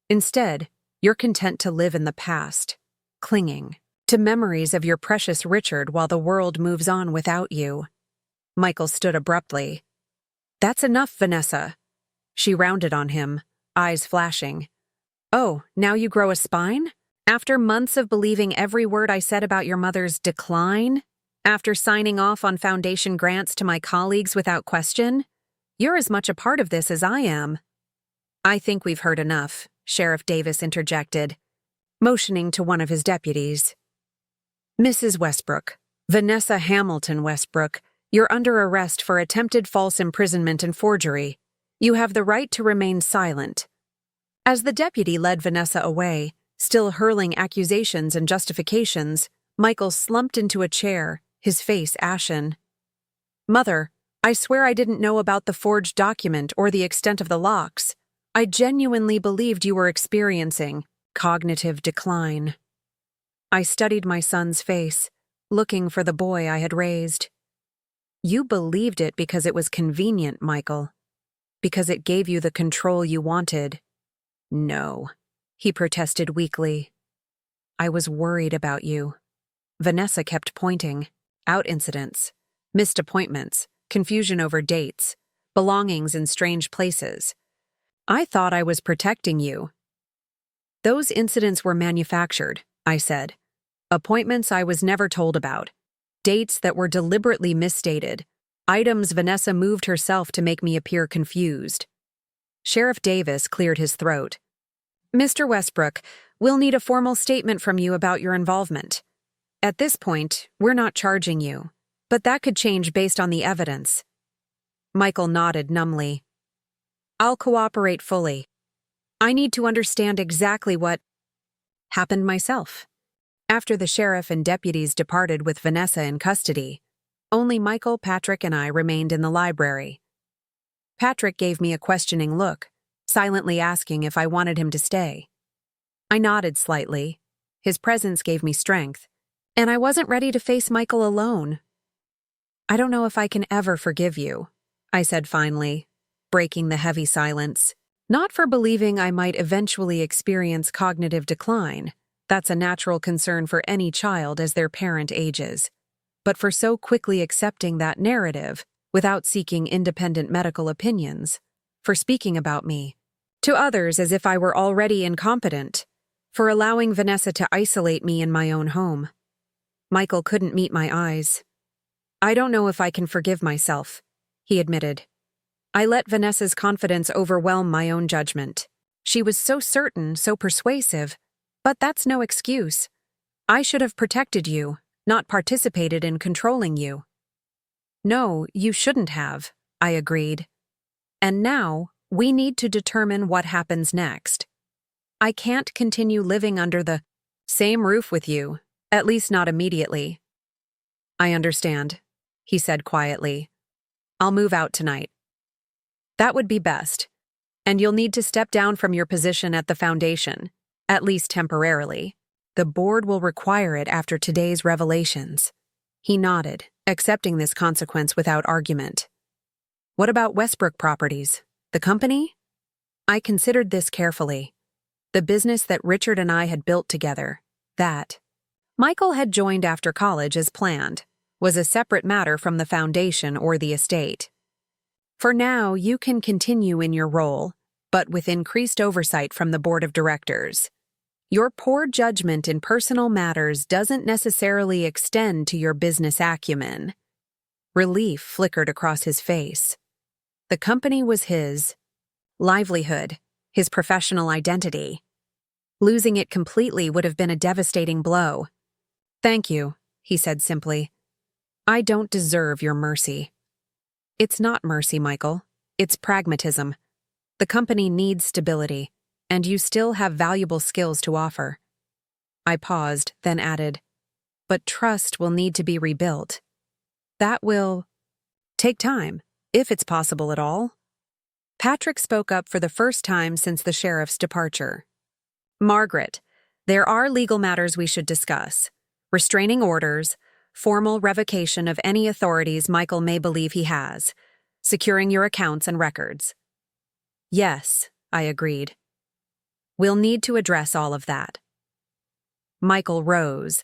Instead, you're content to live in the past, clinging to memories of your precious Richard while the world moves on without you. Michael stood abruptly. That's enough, Vanessa. She rounded on him, eyes flashing. Oh, now you grow a spine? After months of believing every word I said about your mother's decline? After signing off on foundation grants to my colleagues without question? You're as much a part of this as I am. I think we've heard enough, Sheriff Davis interjected, motioning to one of his deputies. Mrs. Westbrook, Vanessa Hamilton Westbrook, you're under arrest for attempted false imprisonment and forgery. You have the right to remain silent. As the deputy led Vanessa away, still hurling accusations and justifications, Michael slumped into a chair, his face ashen. Mother, I swear I didn't know about the forged document or the extent of the locks. I genuinely believed you were experiencing cognitive decline. I studied my son's face, looking for the boy I had raised. You believed it because it was convenient, Michael. Because it gave you the control you wanted. No, he protested weakly. I was worried about you. Vanessa kept pointing. Out incidents, missed appointments, confusion over dates, belongings in strange places. I thought I was protecting you. Those incidents were manufactured, I said. Appointments I was never told about. Dates that were deliberately misstated. Items Vanessa moved herself to make me appear confused. Sheriff Davis cleared his throat. Mr. Westbrook, we'll need a formal statement from you about your involvement. At this point, we're not charging you, but that could change based on the evidence. Michael nodded numbly. I'll cooperate fully. I need to understand exactly what happened myself. After the sheriff and deputies departed with Vanessa in custody, only Michael, Patrick, and I remained in the library. Patrick gave me a questioning look, silently asking if I wanted him to stay. I nodded slightly. His presence gave me strength, and I wasn't ready to face Michael alone. I don't know if I can ever forgive you, I said finally, breaking the heavy silence. Not for believing I might eventually experience cognitive decline. That's a natural concern for any child as their parent ages. But for so quickly accepting that narrative without seeking independent medical opinions, for speaking about me to others as if I were already incompetent, for allowing Vanessa to isolate me in my own home. Michael couldn't meet my eyes. I don't know if I can forgive myself, he admitted. I let Vanessa's confidence overwhelm my own judgment. She was so certain, so persuasive, but that's no excuse. I should have protected you, not participated in controlling you. No, you shouldn't have, I agreed. And now, we need to determine what happens next. I can't continue living under the same roof with you, at least not immediately. I understand, he said quietly. I'll move out tonight. That would be best, and you'll need to step down from your position at the foundation, at least temporarily. The board will require it after today's revelations. He nodded, accepting this consequence without argument. What about Westbrook Properties? The company? I considered this carefully. The business that Richard and I had built together, that Michael had joined after college as planned, was a separate matter from the foundation or the estate. For now, you can continue in your role, but with increased oversight from the board of directors. Your poor judgment in personal matters doesn't necessarily extend to your business acumen. Relief flickered across his face. The company was his livelihood, his professional identity. Losing it completely would have been a devastating blow. Thank you, he said simply. I don't deserve your mercy. It's not mercy, Michael. It's pragmatism. The company needs stability, and you still have valuable skills to offer. I paused, then added, but trust will need to be rebuilt. That will take time, if it's possible at all. Patrick spoke up for the first time since the sheriff's departure. Margaret, there are legal matters we should discuss. Restraining orders, formal revocation of any authorities Michael may believe he has, securing your accounts and records. Yes, I agreed. We'll need to address all of that. Michael rose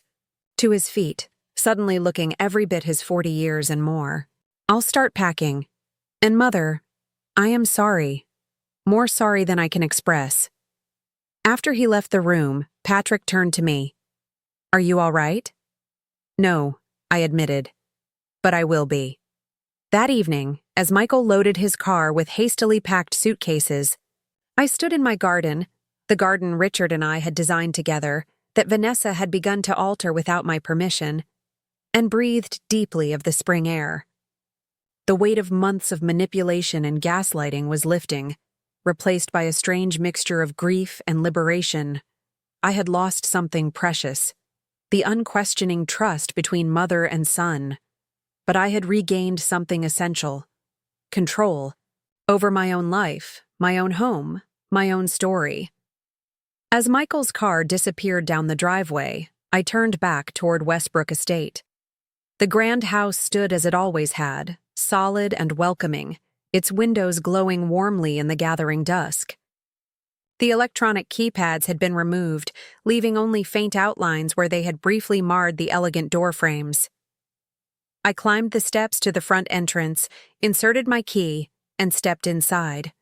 to his feet, suddenly looking every bit his 40 years and more. I'll start packing. And Mother, I am sorry. More sorry than I can express. After he left the room, Patrick turned to me. Are you all right? No, I admitted. But I will be. That evening, as Michael loaded his car with hastily packed suitcases, I stood in my garden, the garden Richard and I had designed together, that Vanessa had begun to alter without my permission, and breathed deeply of the spring air. The weight of months of manipulation and gaslighting was lifting, replaced by a strange mixture of grief and liberation. I had lost something precious, the unquestioning trust between mother and son, but I had regained something essential, control, over my own life, my own home, my own story. As Michael's car disappeared down the driveway, I turned back toward Westbrook Estate. The grand house stood as it always had, solid and welcoming, its windows glowing warmly in the gathering dusk. The electronic keypads had been removed, leaving only faint outlines where they had briefly marred the elegant door frames. I climbed the steps to the front entrance, inserted my key, and stepped inside.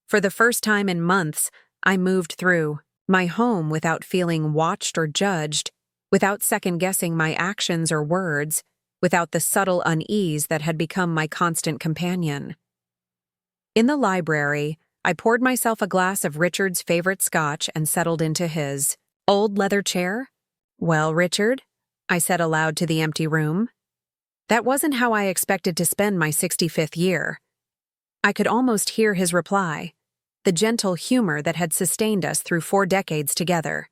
For the first time in months, I moved through my home without feeling watched or judged, without second-guessing my actions or words, without the subtle unease that had become my constant companion. In the library, I poured myself a glass of Richard's favorite scotch and settled into his old leather chair. Well, Richard, I said aloud to the empty room. That wasn't how I expected to spend my 65th year. I could almost hear his reply, the gentle humor that had sustained us through 4 decades together.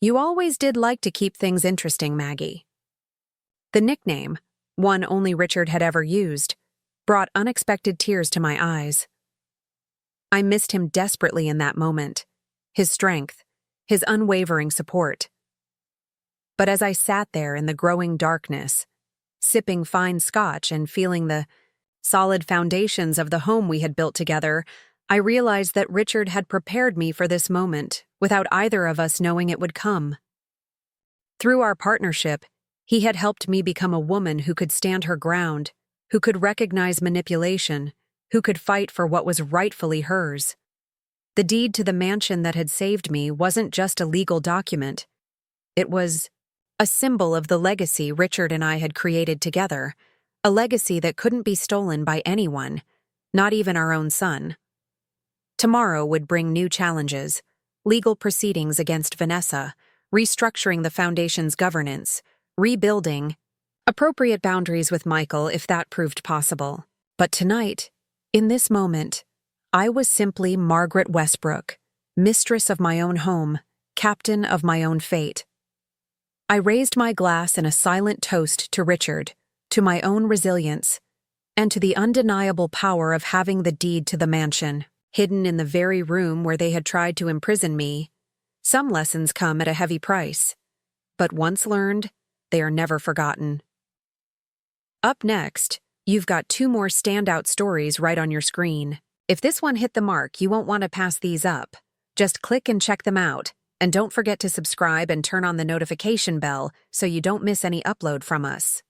You always did like to keep things interesting, Maggie. The nickname, one only Richard had ever used, brought unexpected tears to my eyes. I missed him desperately in that moment, his strength, his unwavering support. But as I sat there in the growing darkness, sipping fine scotch and feeling the solid foundations of the home we had built together, I realized that Richard had prepared me for this moment without either of us knowing it would come. Through our partnership, he had helped me become a woman who could stand her ground, who could recognize manipulation, who could fight for what was rightfully hers. The deed to the mansion that had saved me wasn't just a legal document. It was a symbol of the legacy Richard and I had created together, a legacy that couldn't be stolen by anyone, not even our own son. Tomorrow would bring new challenges, legal proceedings against Vanessa, restructuring the foundation's governance, rebuilding, appropriate boundaries with Michael if that proved possible. But tonight, in this moment, I was simply Margaret Westbrook, mistress of my own home, captain of my own fate. I raised my glass in a silent toast to Richard, to my own resilience, and to the undeniable power of having the deed to the mansion, hidden in the very room where they had tried to imprison me. Some lessons come at a heavy price, but once learned, they are never forgotten. Up next, you've got 2 more standout stories right on your screen. If this one hit the mark, you won't want to pass these up. Just click and check them out. And don't forget to subscribe and turn on the notification bell so you don't miss any upload from us.